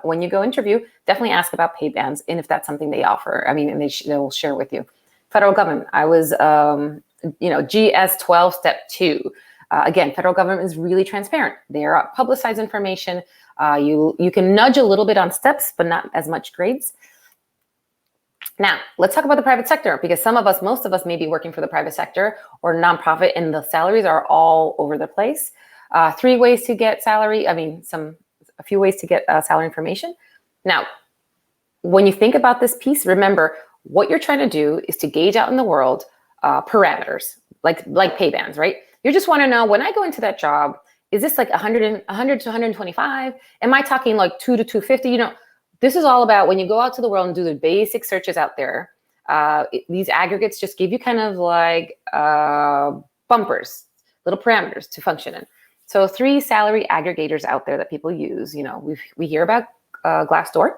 when you go interview, definitely ask about pay bands and if that's something they offer. And they will share with you. Federal government, I was, GS 12 step 2. Again, federal government is really transparent. They are publicized information. You can nudge a little bit on steps, but not as much grades. Now, let's talk about the private sector, because most of us may be working for the private sector or nonprofit, and the salaries are all over the place. 3 ways to get salary. A few ways to get salary information. Now, when you think about this piece, remember what you're trying to do is to gauge out in the world parameters, like pay bands, right? You just want to know, when I go into that job, is this like 100 to 125? Am I talking like 2 to 250? This is all about when you go out to the world and do the basic searches out there. These aggregates just give you kind of like bumpers, little parameters to function in. So 3 salary aggregators out there that people use. We hear about Glassdoor,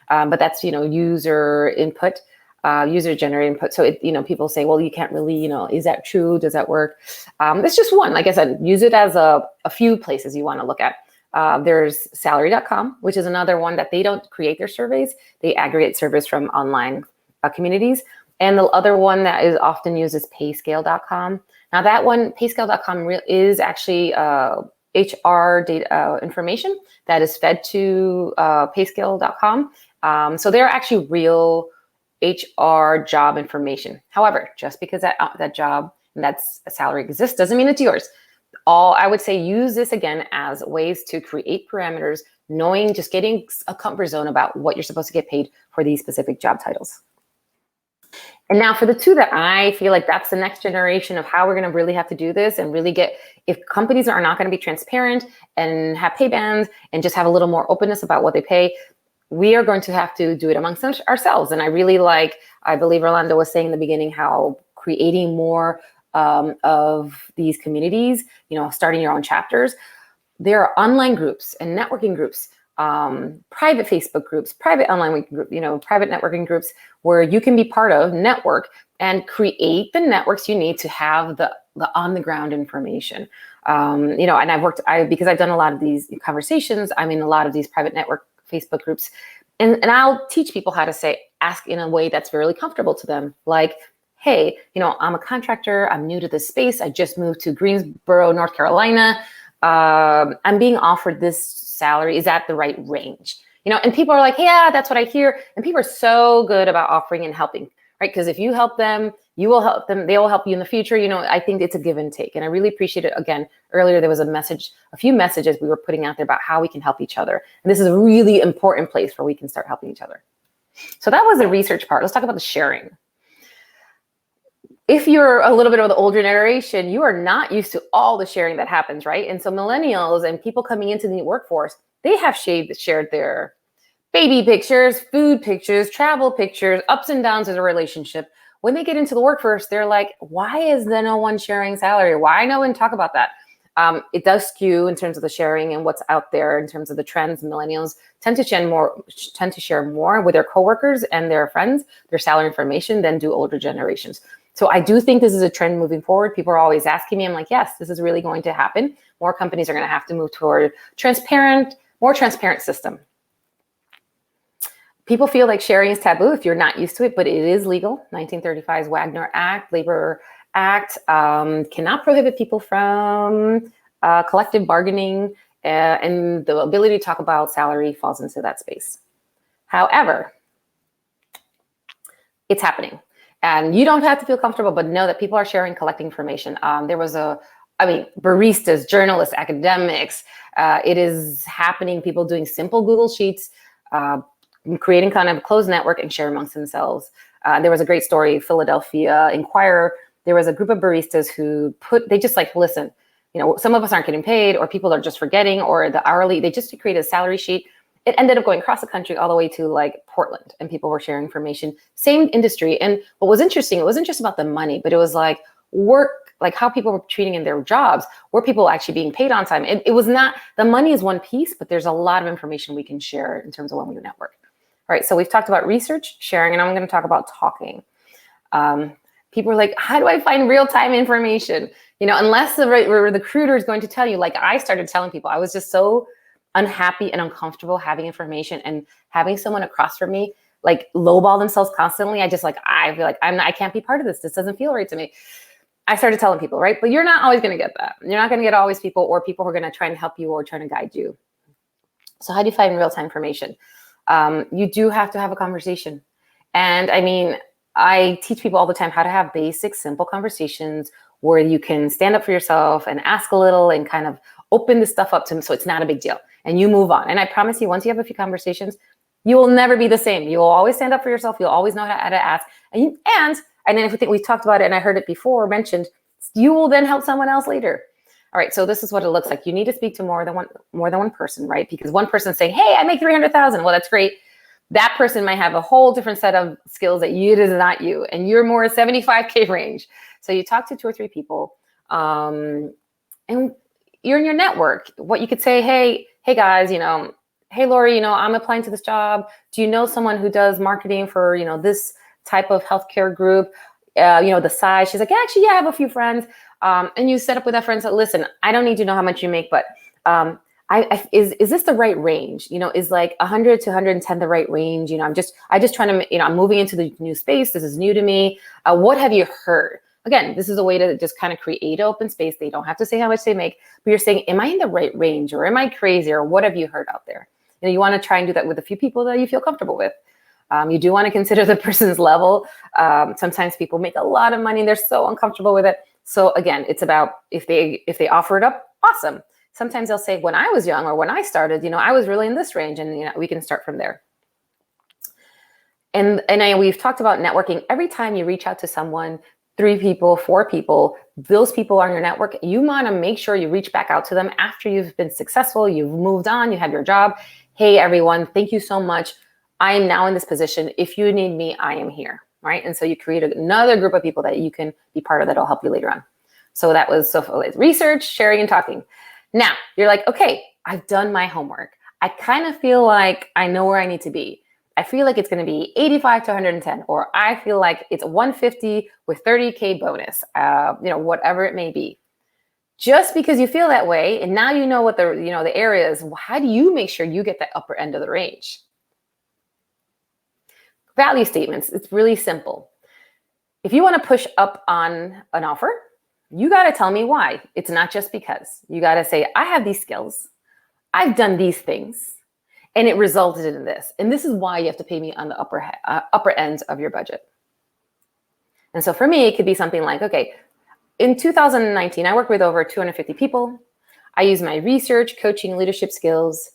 but that's user input. User-generated input. So people say, well, you can't really, is that true? Does that work? It's just one. Like I said, use it as a few places you want to look at. There's salary.com, which is another one that they don't create their surveys. They aggregate surveys from online communities. And the other one that is often used is payscale.com. Now that one, payscale.com is actually HR data information that is fed to payscale.com. So they're actually real HR job information. However, just because that job and that's a salary exists doesn't mean it's yours. I would say use this again as ways to create parameters, knowing, just getting a comfort zone about what you're supposed to get paid for these specific job titles. And now for the two that I feel like that's the next generation of how we're going to really have to do this and really if companies are not going to be transparent and have pay bands and just have a little more openness about what they pay, we are going to have to do it amongst ourselves. And I believe Orlando was saying in the beginning how creating more of these communities, starting your own chapters. There are online groups and networking groups, private Facebook groups, private online group, private networking groups where you can be part of, network, and create the networks you need to have the on the ground information. And because I've done a lot of these conversations, I'm in a lot of these private network Facebook groups, and I'll teach people how to ask in a way that's very comfortable to them. Like, hey, I'm a contractor. I'm new to this space. I just moved to Greensboro, North Carolina. I'm being offered this salary. Is that the right range? And people are like, yeah, that's what I hear. And people are so good about offering and helping, right? Because if you help them, you will help them. They will help you in the future. I think it's a give and take. And I really appreciate it. Again, earlier, there was a few messages we were putting out there about how we can help each other. And this is a really important place where we can start helping each other. So that was the research part. Let's talk about the sharing. If you're a little bit of the older generation, you are not used to all the sharing that happens, right? And so millennials and people coming into the workforce, they have shared their baby pictures, food pictures, travel pictures, ups and downs of the relationship. When they get into the workforce, they're like, why is there no one sharing salary? Why no one talk about that? It does skew in terms of the sharing and what's out there in terms of the trends. Millennials tend to share more with their coworkers and their friends, their salary information, than do older generations. So I do think this is a trend moving forward. People are always asking me, I'm like, yes, this is really going to happen. More companies are going to have to move toward more transparent system. People feel like sharing is taboo if you're not used to it, but it is legal. 1935's Wagner Act, Labor Act, cannot prohibit people from collective bargaining, and the ability to talk about salary falls into that space. However, it's happening. And you don't have to feel comfortable, but know that people are sharing, collecting information. There was baristas, journalists, academics. It is happening. People doing simple Google Sheets, creating kind of a closed network and share amongst themselves. There was a great story, Philadelphia Inquirer. There was a group of baristas who listen, some of us aren't getting paid, or people are just forgetting, or the hourly, they just created a salary sheet. It ended up going across the country all the way to Portland, and people were sharing information, same industry. And what was interesting, it wasn't just about the money, but it was work, how people were treating in their jobs. Were people actually being paid on time? It was not, the money is one piece, but there's a lot of information we can share in terms of when we network. All right, so we've talked about research, sharing, and I'm going to talk about talking. People are like, how do I find real-time information? Unless the recruiter is going to tell you, I started telling people, I was just so unhappy and uncomfortable having information and having someone across from me lowball themselves constantly. I feel like I can't be part of this. This doesn't feel right to me. I started telling people, right? But you're not always going to get that. You're not going to get always people who are going to try and help you or trying to guide you. So how do you find real-time information? You do have to have a conversation. And I teach people all the time how to have basic, simple conversations where you can stand up for yourself and ask a little and kind of open this stuff up to them so it's not a big deal. And you move on. And I promise you, once you have a few conversations, you will never be the same. You will always stand up for yourself. You'll always know how to ask. And then if we think we've talked about it, and I heard it before mentioned, you will then help someone else later. All right, so this is what it looks like. You need to speak to more than one person, right? Because one person saying, hey, I make 300,000. Well, that's great. That person might have a whole different set of skills that it is not you, and you're more 75K range. So you talk to 2 or 3 people, and you're in your network. What you could say, hey guys, hey Lori, I'm applying to this job. Do you know someone who does marketing for this type of healthcare group? The size. She's like, actually, yeah, I have a few friends. And you set up with that friend. So listen, I don't need to know how much you make, but is this the right range? Is 100 to 110 the right range? I just trying to, I'm moving into the new space. This is new to me. What have you heard? Again, this is a way to just kind of create open space. They don't have to say how much they make, but you're saying, am I in the right range, or am I crazy, or what have you heard out there? You know, you want to try and do that with a few people that you feel comfortable with. You do want to consider the person's level. Sometimes people make a lot of money and they're so uncomfortable with it. So again, it's about if they offer it up, awesome. Sometimes they'll say, when I was young, or when I started, you know, I was really in this range, and you know, we can start from there. And we've talked about networking. Every time you reach out to someone, 3 people, 4 people, those people are in your network. You want to make sure you reach back out to them after you've been successful, you've moved on, you have your job. Hey, everyone, thank you so much. I am now in this position. If you need me, I am here, right? And so you create another group of people that you can be part of that'll help you later on. So that was research, sharing, and talking. Now you're like, okay, I've done my homework. I kind of feel like I know where I need to be. I feel like it's going to be 85 to 110, or I feel like it's 150 with 30K bonus, you know, whatever it may be. Just because you feel that way, and now you know what the area is, how do you make sure you get the upper end of the range? Value statements, it's really simple. If you want to push up on an offer, you got to tell me why. It's not just because. You got to say, I have these skills, I've done these things, and it resulted in this. And this is why you have to pay me on the upper end of your budget. And so for me, it could be something like, okay, in 2019, I worked with over 250 people. I use my research, coaching, leadership skills,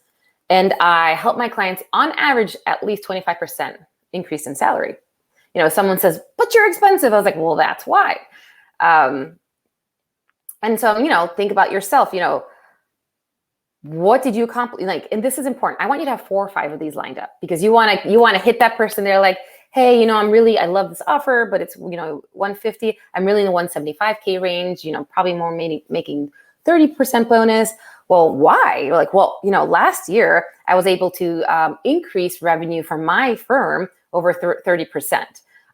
and I help my clients on average at least 25% increase in salary. You know, someone says, but you're expensive. I was like, well, that's why. And so, you know, think about yourself, you know, what did you accomplish? Like, and this is important. I want you to have 4 or 5 of these lined up, because you want to hit that person. They're like, hey, you know, I love this offer, but it's, you know, 150. I'm really in the 175K range, you know, probably more making 30% bonus. Well, why? You're like, well, you know, last year I was able to increase revenue for my firm over 30%.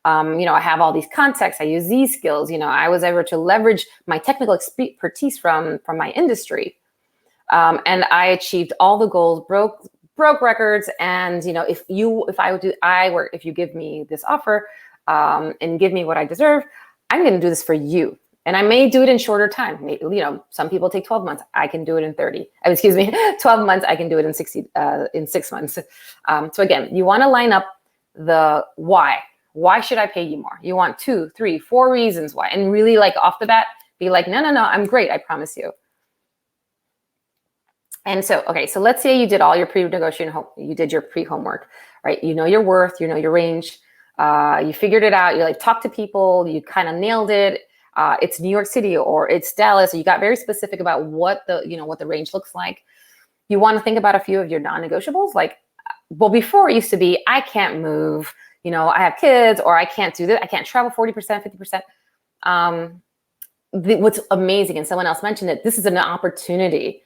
You know, I have all these contacts. I use these skills. You know, I was able to leverage my technical expertise from my industry. And I achieved all the goals, broke records. And, you know, if you give me this offer and give me what I deserve, I'm going to do this for you. And I may do it in shorter time. Maybe, you know, some people take 12 months. I can do it in 12 months. I can do it in 6 months. So again, you want to line up the why. Why should I pay you more? You want 2, 3, 4 reasons why. And really, like, off the bat, be like, no, I'm great. I promise you. And so, okay, so let's say you did all your pre-negotiation, you did your pre-homework, right? You know your worth, you know your range, you figured it out, you like talked to people, you kind of nailed it. It's New York City or it's Dallas, so you got very specific about what the range looks like. You want to think about a few of your non-negotiables, like, well, before it used to be, I can't move, you know, I have kids, or I can't do this, I can't travel 40%, 50%. What's amazing, and someone else mentioned it, this is an opportunity.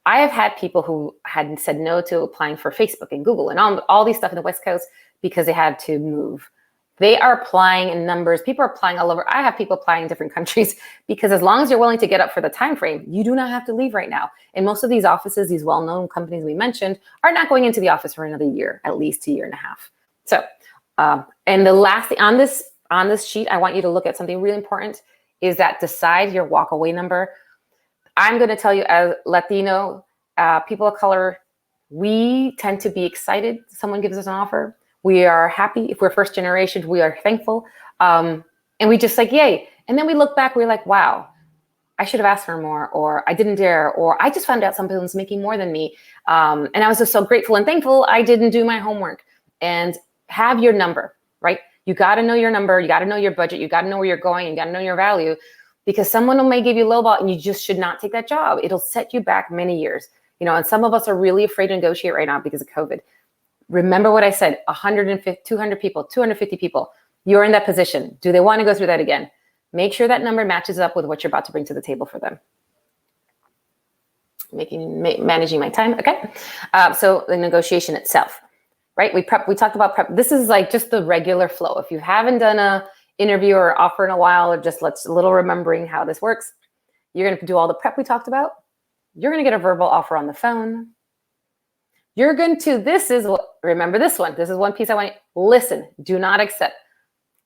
I have had people who had said no to applying for Facebook and Google and all these stuff in the West Coast because they had to move. They are applying in numbers. People are applying all over. I have people applying in different countries because as long as you're willing to get up for the time frame, you do not have to leave right now. And most of these offices, these well-known companies we mentioned, are not going into the office for another year, at least a year and a half. So, and the last thing on this sheet, I want you to look at something really important, is that decide your walk-away number. I'm going to tell you, as Latino, people of color, we tend to be excited. Someone gives us an offer. We are happy. If we're first generation, we are thankful. And we just like, yay. And then we look back, we're like, wow, I should have asked for more, or I didn't dare, or I just found out someone's making more than me. And I was just so grateful and thankful I didn't do my homework. And have your number, right? You got to know your number. You got to know your budget. You got to know where you're going. You got to know your value. Because someone may give you lowball and you just should not take that job. It'll set you back many years. You know, and some of us are really afraid to negotiate right now because of COVID. Remember what I said, 150, 200 people, 250 people, you're in that position. Do they want to go through that again? Make sure that number matches up with what you're about to bring to the table for them. Managing my time, okay? So the negotiation itself, right? We talked about prep. This is like just the regular flow. If you haven't done a interview or offer in a while, or just a little remembering how this works, you're going to do all the prep we talked about. You're going to get a verbal offer on the phone. You're going to, remember this one. This is one piece I want you, listen, do not accept.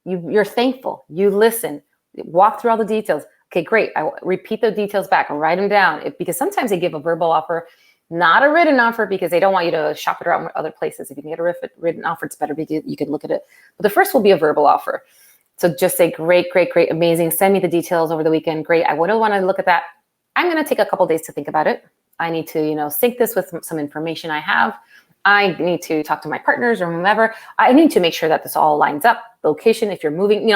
You're thankful. You listen. walk through all the details. Okay, great. I repeat the details back and write them down because sometimes they give a verbal offer, not a written offer, because they don't want you to shop it around other places. If you can get a written offer, it's better because you can look at it. But the first will be a verbal offer. So just say, great, great, great, amazing. Send me the details over the weekend. Great. I wouldn't want to look at that. I'm going to take a couple days to think about it. I need to, sync this with some information I have. I need to talk to my partners or whomever. I need to make sure that this all lines up. Location, if you're moving,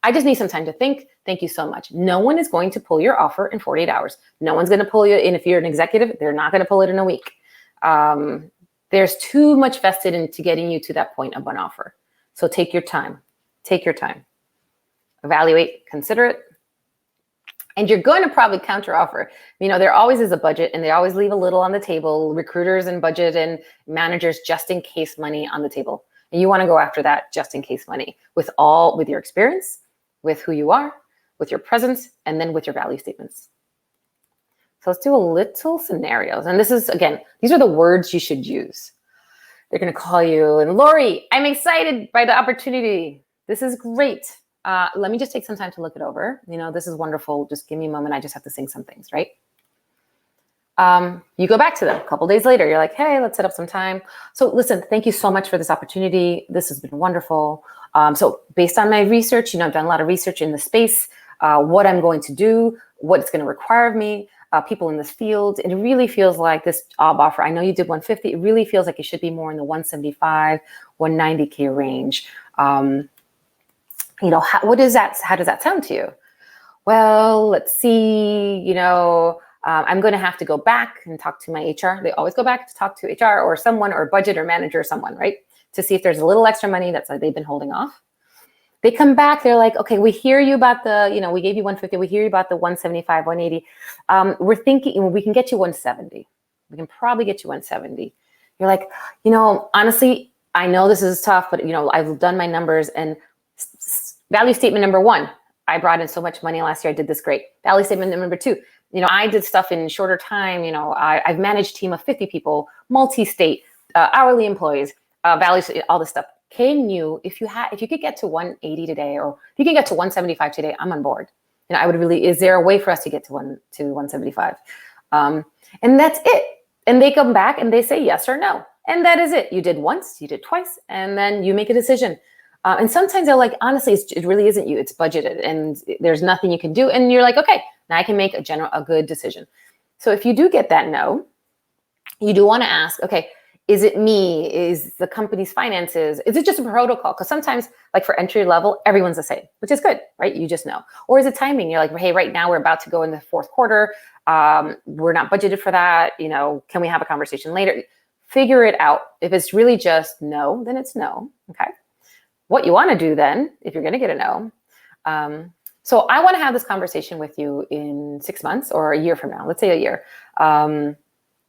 I just need some time to think. Thank you so much. No one is going to pull your offer in 48 hours. No one's going to pull you in. If you're an executive, they're not going to pull it in a week. There's too much vested into getting you to that point of an offer. So take your time. Take your time. Evaluate, consider it. And you're going to probably counteroffer. There always is a budget, and they always leave a little on the table, recruiters and budget and managers, just in case money on the table. And you want to go after that just in case money with your experience, with who you are, with your presence, and then with your value statements. So let's do a little scenarios. And this is, again, these are the words you should use. They're going to call you, and Lori, I'm excited by the opportunity. This is great. Let me just take some time to look it over. This is wonderful. Just give me a moment. I just have to sing some things, right? You go back to them a couple days later. You're like, hey, let's set up some time. So listen, thank you so much for this opportunity. This has been wonderful. So based on my research, I've done a lot of research in the space, what I'm going to do, what it's going to require of me, people in this field. It really feels like this job offer, I know you did 150. It really feels like it should be more in the 175, 190K range. What is that? How does that sound to you? Well, let's see, I'm going to have to go back and talk to my HR. They always go back to talk to HR or someone or budget or manager or someone, right? To see if there's a little extra money that's they've been holding off. They come back, they're like, okay, we hear you about we gave you 150. We hear you about the 175, 180. We're thinking we can get you 170. We can probably get you 170. You're like, honestly, I know this is tough, but I've done my numbers, and value statement number 1, I brought in so much money last year. I did this great. Value statement number 2, I did stuff in shorter time. I've managed a team of 50 people, multi-state, hourly employees, values, all this stuff. Can you, if you could get to 180 today, or if you can get to 175 today, I'm on board. I would really, is there a way for us to get to 175? And that's it. And they come back and they say yes or no. And that is it. You did once, you did twice, and then you make a decision. And sometimes they're like, honestly, it really isn't you. It's budgeted, and there's nothing you can do. And you're like, okay, now I can make a good decision. So if you do get that no, you do want to ask, okay, is it me? Is the company's finances? Is it just a protocol? Because sometimes, like for entry level, everyone's the same, which is good, right? You just know. Or is it timing? You're like, hey, right now we're about to go in the fourth quarter. We're not budgeted for that. Can we have a conversation later? Figure it out. If it's really just no, then it's no. Okay. What you want to do then, if you're going to get a no. So I want to have this conversation with you in 6 months or a year from now. Let's say a year.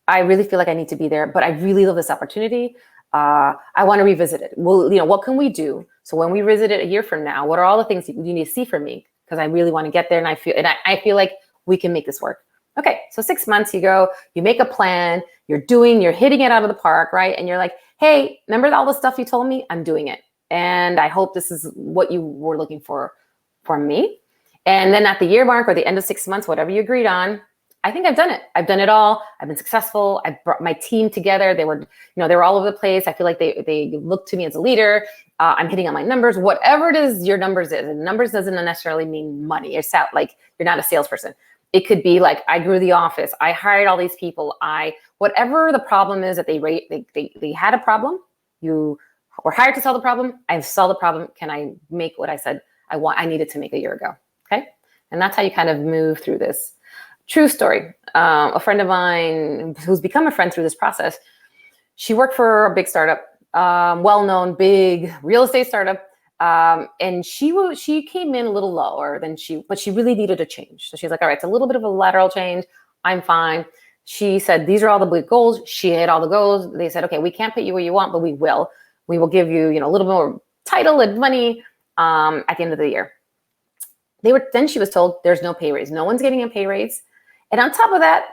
I really feel like I need to be there, but I really love this opportunity. I want to revisit it. Well, what can we do? So when we visit it a year from now, what are all the things you need to see from me? Because I really want to get there, and I feel like we can make this work. Okay, so 6 months, you go, you make a plan, you're hitting it out of the park, right? And you're like, hey, remember all the stuff you told me? I'm doing it. And I hope this is what you were looking for from me. And then at the year mark or the end of 6 months, whatever you agreed on, I think I've done it. I've done it all. I've been successful. I brought my team together. They were all over the place. I feel like they look to me as a leader. I'm hitting on my numbers, whatever it is your numbers is. And numbers doesn't necessarily mean money. It's like you're not a salesperson. It could be like, I grew the office. I hired all these people. Whatever the problem is that they had a problem. You were hired to solve the problem. I've solved the problem. Can I make what I said I needed to make a year ago? Okay. And that's how you kind of move through this. True story. A friend of mine who's become a friend through this process, she worked for a big startup, well-known, big real estate startup. And she came in a little lower than but she really needed a change. So she's like, all right, it's a little bit of a lateral change. I'm fine. She said, these are all the big goals. She hit all the goals. They said, okay, we can't put you where you want, but we will give you, a little more title and money, at the end of the year. Then she was told there's no pay raise. No one's getting a pay raise. And on top of that,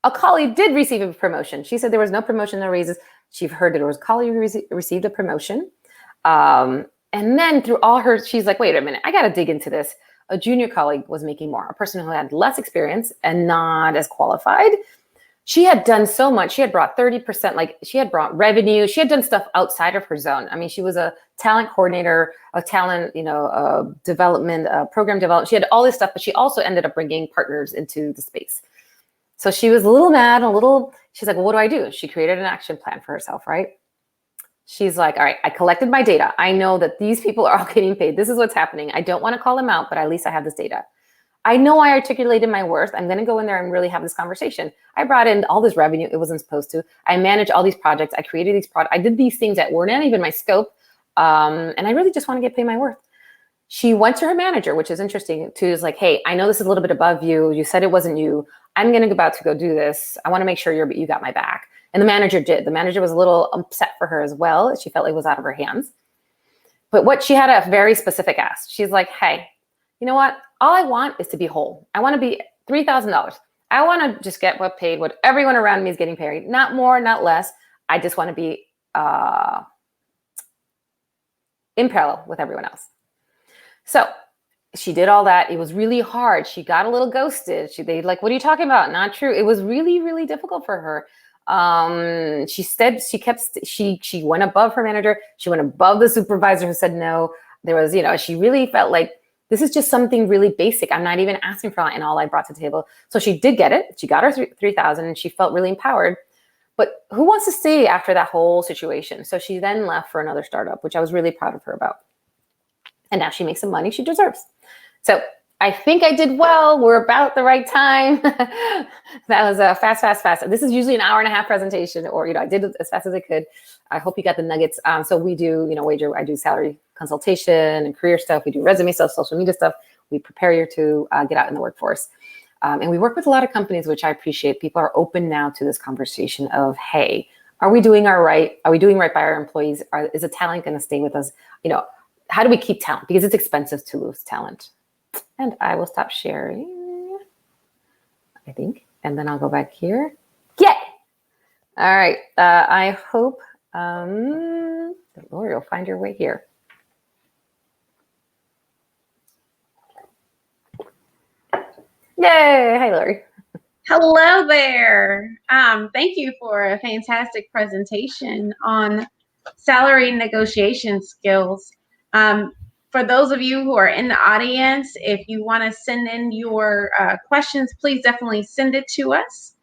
a colleague did receive a promotion. She said there was no promotion, no raises. She heard that there was a colleague who received a promotion. And then through all she's like, wait a minute, I got to dig into this. a junior colleague was making more, a person who had less experience and not as qualified. She had done so much. She had brought 30%, like she had brought revenue. She had done stuff outside of her zone. I mean, she was a talent coordinator, a talent, development, program development. She had all this stuff, but she also ended up bringing partners into the space. So she was a little mad, she's like, well, what do I do? She created an action plan for herself, right? She's like, all right, I collected my data. I know that these people are all getting paid. This is what's happening. I don't want to call them out, but at least I have this data. I know I articulated my worth. I'm going to go in there and really have this conversation. I brought in all this revenue it wasn't supposed to. I managed all these projects. I created these products. I did these things that were not even my scope. And I really just want to get paid my worth. She went to her manager, which is interesting, too. Is like, hey, I know this is a little bit above you. You said it wasn't you. I'm going to about to go do this. I want to make sure you got my back. And the manager did. The manager was a little upset for her as well. She felt like it was out of her hands. But what she had a very specific ask. She's like, hey, you know what? All I want is to be whole. I want to be $3,000. I want to just get paid what everyone around me is getting paid. Not more, not less. I just want to be in parallel with everyone else. So she did all that. It was really hard. She got a little ghosted. They like, what are you talking about? Not true. It was really, really difficult for her. She said she went above her manager. She went above the supervisor who said no. There was, she really felt like this is just something really basic. I'm not even asking for it, and all I brought to the table. So she did get it. She got her 3,000 and she felt really empowered. But who wants to stay after that whole situation? So she then left for another startup, which I was really proud of her about. And now she makes some money she deserves. So I think I did well. We're about the right time. That was a fast. This is usually an hour and a half presentation, or, I did it as fast as I could. I hope you got the nuggets. So we do, I do salary consultation and career stuff. We do resume stuff, social media stuff. We prepare you to get out in the workforce. And we work with a lot of companies, which I appreciate. People are open now to this conversation of, hey, are we doing right? Are we doing right by our employees? Is the talent going to stay with us? How do we keep talent? Because it's expensive to lose talent. And I will stop sharing, I think. And then I'll go back here. Yay! All right. I hope, Lori, you'll find your way here. Yay! Hi, Lori. Hello there. Thank you for a fantastic presentation on salary negotiation skills. For those of you who are in the audience, if you want to send in your questions, please definitely send it to us.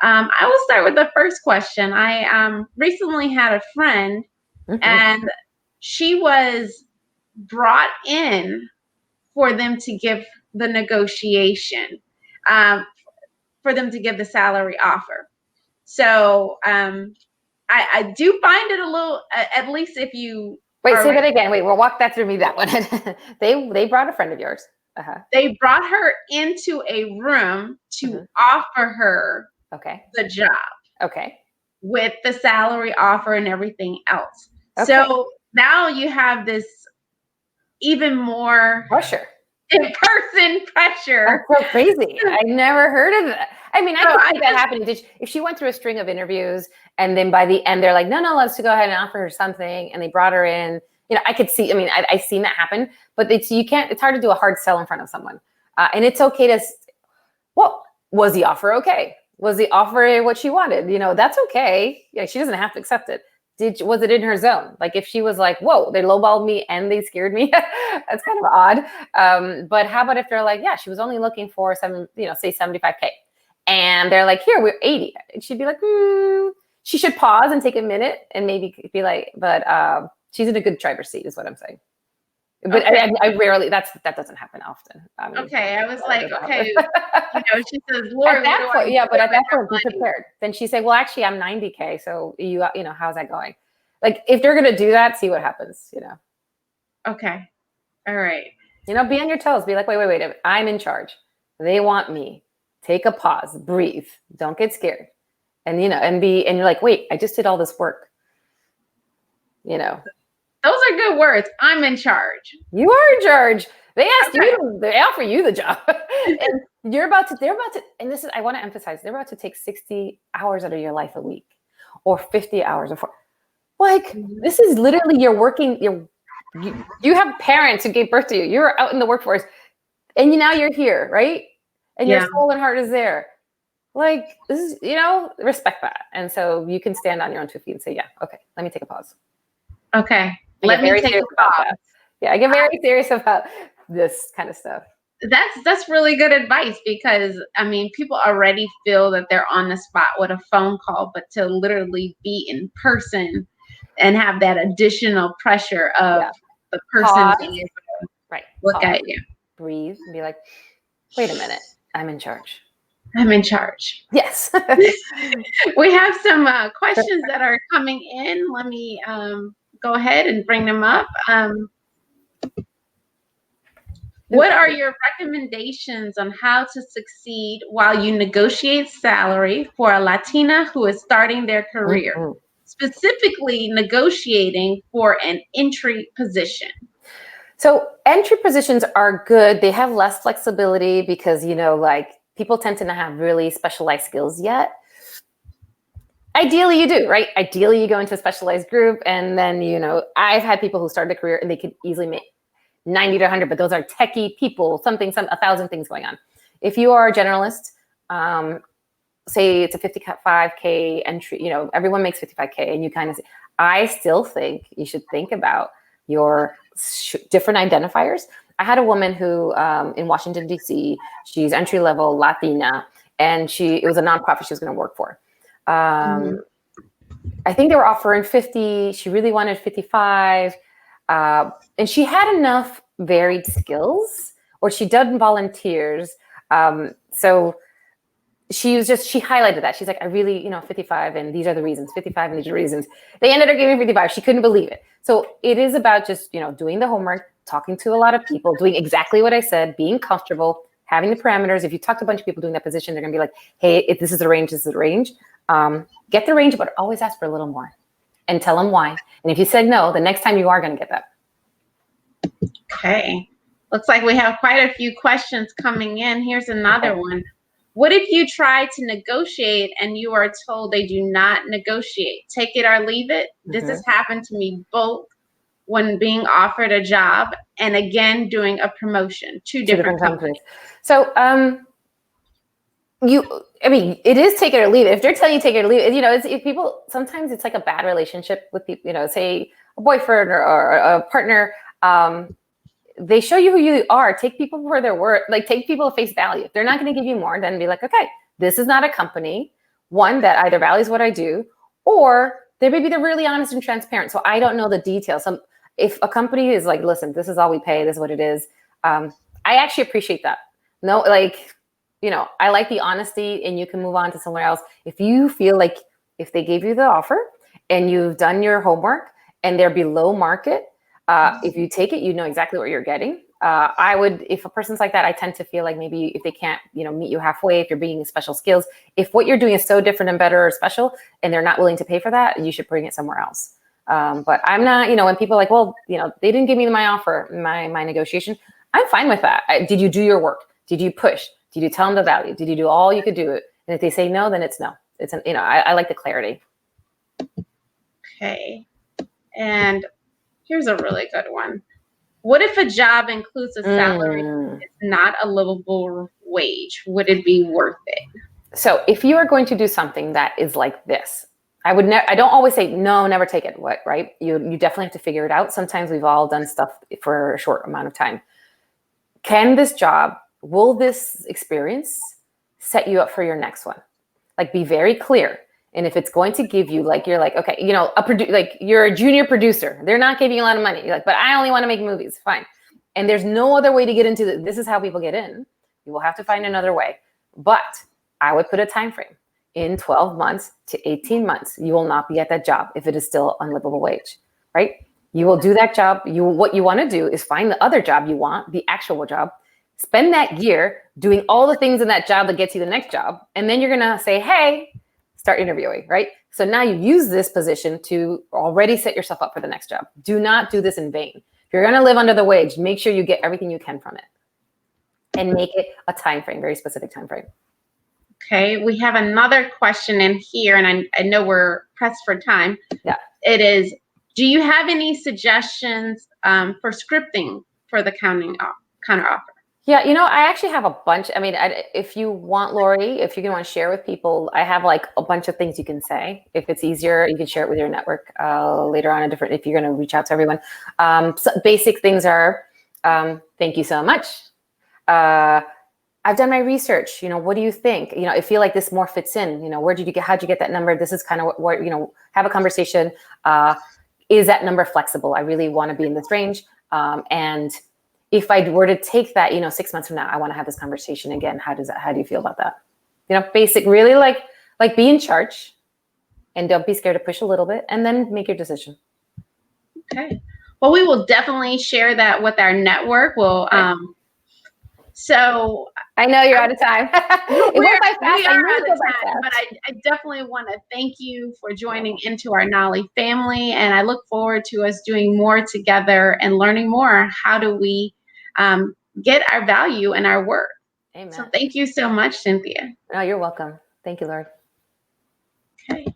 I will start with the first question. I recently had a friend, and she was brought in for them to give the negotiation, for them to give the salary offer. So I do find it a little, at least if you... Wait, say that again. Wait, we'll walk that through me, that one. They brought a friend of yours. They brought her into a room to offer her the job. Okay. With the salary offer and everything else. Okay. So now you have this even more pressure. In-person pressure. That's so crazy. I never heard of that. I mean, I could see that happening. If she went through a string of interviews and then by the end they're like, no, let's go ahead and offer her something, and they brought her in. I could see. I mean, I've seen that happen. But you can't. It's hard to do a hard sell in front of someone. And it's okay to. Well, was the offer okay? Was the offer what she wanted? That's okay. Yeah, she doesn't have to accept it. Was it in her zone? Like if she was like, whoa, they lowballed me and they scared me. That's kind of odd. But how about if they're like, yeah, she was only looking for say 75K. And they're like, here, we're 80. And she'd be like, she should pause and take a minute and maybe be like, but she's in a good driver's seat is what I'm saying. But okay. I rarely, that doesn't happen often. I mean, okay. I was like, okay. She says, Lord, at that point, but at that point, be prepared. Then she said, well, actually, I'm 90K. So how's that going? Like, if they're going to do that, see what happens, Okay. All right. Be on your toes. Be like, wait. I'm in charge. They want me. Take a pause. Breathe. Don't get scared. And, and you're like, wait, I just did all this work. Those are good words. I'm in charge. You are in charge. They asked you, they offer you the job. And they're about to, and this is, I want to emphasize, they're about to take 60 hours out of your life a week or 50 hours. This is literally, you're working, you have parents who gave birth to you. You're out in the workforce. and now you're here, right? And Yeah. your soul and heart is there. Like, this is, respect that. And so you can stand on your own 2 feet and say, yeah, okay, let me take a pause. Okay. I Let get me very take serious a about pause. that. Yeah, I get very serious about this kind of stuff. That's really good advice, because I mean, people already feel that they're on the spot with a phone call, but to literally be in person and have that additional pressure of the person Pause. being able to Right. look Pause, at you. breathe, and be like, wait a minute, I'm in charge. I'm in charge. Yes. We have some questions that are coming in. Let me go ahead and bring them up. What are your recommendations on how to succeed while you negotiate salary for a Latina who is starting their career, specifically negotiating for an entry position? So entry positions are good. They have less flexibility because, people tend to not have really specialized skills yet. Ideally you do, right? Ideally you go into a specialized group, and then, I've had people who started a career and they could easily make 90 to 100, but those are techie people, 1,000 things going on. If you are a generalist, say it's a 55K entry, everyone makes 55K, and you kind of say, I still think you should think about your different identifiers. I had a woman who in Washington, D.C., she's entry level Latina, and it was a nonprofit she was going to work for. I think they were offering 50. She really wanted 55. And she had enough varied skills, or she'd done volunteers. So she highlighted that. She's like, I really, 55, and these are the reasons, 55, and these are the reasons. They ended up giving 55. She couldn't believe it. So it is about just, doing the homework, talking to a lot of people, doing exactly what I said, being comfortable, having the parameters. If you talk to a bunch of people doing that position, they're going to be like, hey, if this is the range, this is the range. Get the range, but always ask for a little more and tell them why. And if you said no, the next time you are going to get that. Okay. Looks like we have quite a few questions coming in. Here's another one. What if you try to negotiate and you are told they do not negotiate? Take it or leave it. This has happened to me both when being offered a job and again doing a promotion. Two different companies. So it is take it or leave it. If they're telling you take it or leave it, sometimes it's like a bad relationship with people, say a boyfriend or a partner. They show you who you are. Take people for their word. Like, take people at face value. If they're not going to give you more, then be like, okay, this is not a company, one, that either values what I do, or they're really honest and transparent. So I don't know the details. If a company is like, listen, this is all we pay, this is what it is. I actually appreciate that. No, I like the honesty, and you can move on to somewhere else. If you feel like if they gave you the offer and you've done your homework and they're below market, if you take it, you know exactly what you're getting. I would, if a person's like that, I tend to feel like maybe if they can't, meet you halfway, if you're bringing special skills, if what you're doing is so different and better or special, and they're not willing to pay for that, you should bring it somewhere else. But I'm not, when people are like, well, they didn't give me my offer, my negotiation, I'm fine with that. Did you do your work? Did you push? Did you tell them the value? Did you do all you could do? And if they say no, then it's no. It's I like the clarity. Okay. And here's a really good one. What if a job includes a salary it's not a livable wage? Would it be worth it? So if you are going to do something that is like this, I don't always say no, never take it. What, right? You definitely have to figure it out. Sometimes we've all done stuff for a short amount of time. Will this experience set you up for your next one? Like, be very clear. And if it's going to give you, you're like, okay, you're a junior producer. They're not giving you a lot of money. You're like, but I only want to make movies. Fine. And there's no other way to get into this is how people get in. You will have to find another way. But I would put a time frame. In 12 months to 18 months, you will not be at that job if it is still unlivable wage, right? You will do that job. What you want to do is find the other job you want, the actual job. Spend that year doing all the things in that job that gets you the next job. And then you're going to say, hey, start interviewing, right? So now you use this position to already set yourself up for the next job. Do not do this in vain. If you're going to live under the wage, make sure you get everything you can from it and make it a time frame, very specific time frame. Okay, we have another question in here, and I know we're pressed for time. Yeah. It is, do you have any suggestions for scripting for the counteroffer? Yeah, you know, I actually have a bunch. I mean, if you want, Lori, if you want to share with people, I have like a bunch of things you can say. If it's easier, you can share it with your network later on. If you're going to reach out to everyone, so basic things are, thank you so much. I've done my research. You know, what do you think? You know, I feel like this more fits in. You know, how'd you get that number? This is kind of what you know. Have a conversation. Is that number flexible? I really want to be in this range, and if I were to take that, you know, 6 months from now, I want to have this conversation again. How do you feel about that? You know, basic, really like be in charge and don't be scared to push a little bit and then make your decision. Okay. Well, we will definitely share that with our network. We'll, so I know you're out of time. It went by fast. We are out of time, but I definitely want to thank you for joining into our NALHE family, and I look forward to us doing more together and learning more. How do we get our value in our work? Amen. So thank you so much, Cynthia. No, you're welcome. Thank you, Lord. Okay.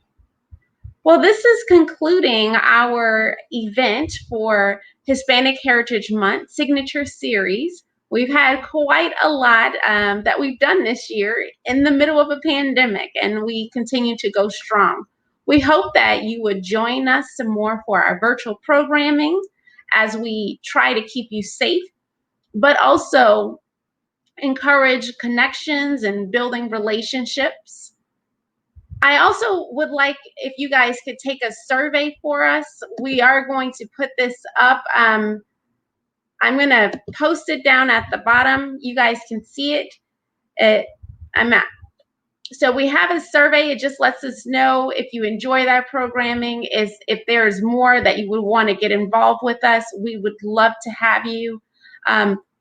Well, this is concluding our event for Hispanic Heritage Month Signature Series. We've had quite a lot that we've done this year in the middle of a pandemic, and we continue to go strong. We hope that you would join us some more for our virtual programming as we try to keep you safe, but also encourage connections and building relationships. I also would like if you guys could take a survey for us. We are going to put this up. I'm going to post it down at the bottom. You guys can see it. So we have a survey. It just lets us know if you enjoy that programming, if there's more that you would want to get involved with us. We would love to have you.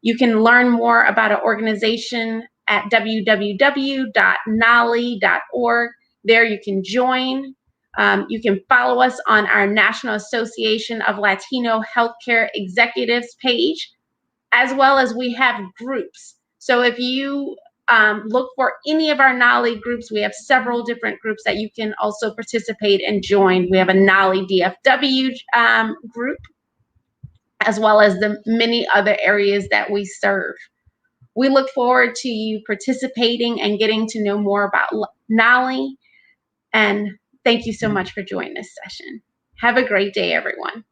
You can learn more about our organization at www.nalhe.org. There you can join. You can follow us on our National Association of Latino Healthcare Executives page, as well as we have groups. So if you look for any of our NALHE groups, we have several different groups that you can also participate and join. We have a NALHE DFW group, as well as the many other areas that we serve. We look forward to you participating and getting to know more about NALHE. And thank you so much for joining this session. Have a great day, everyone.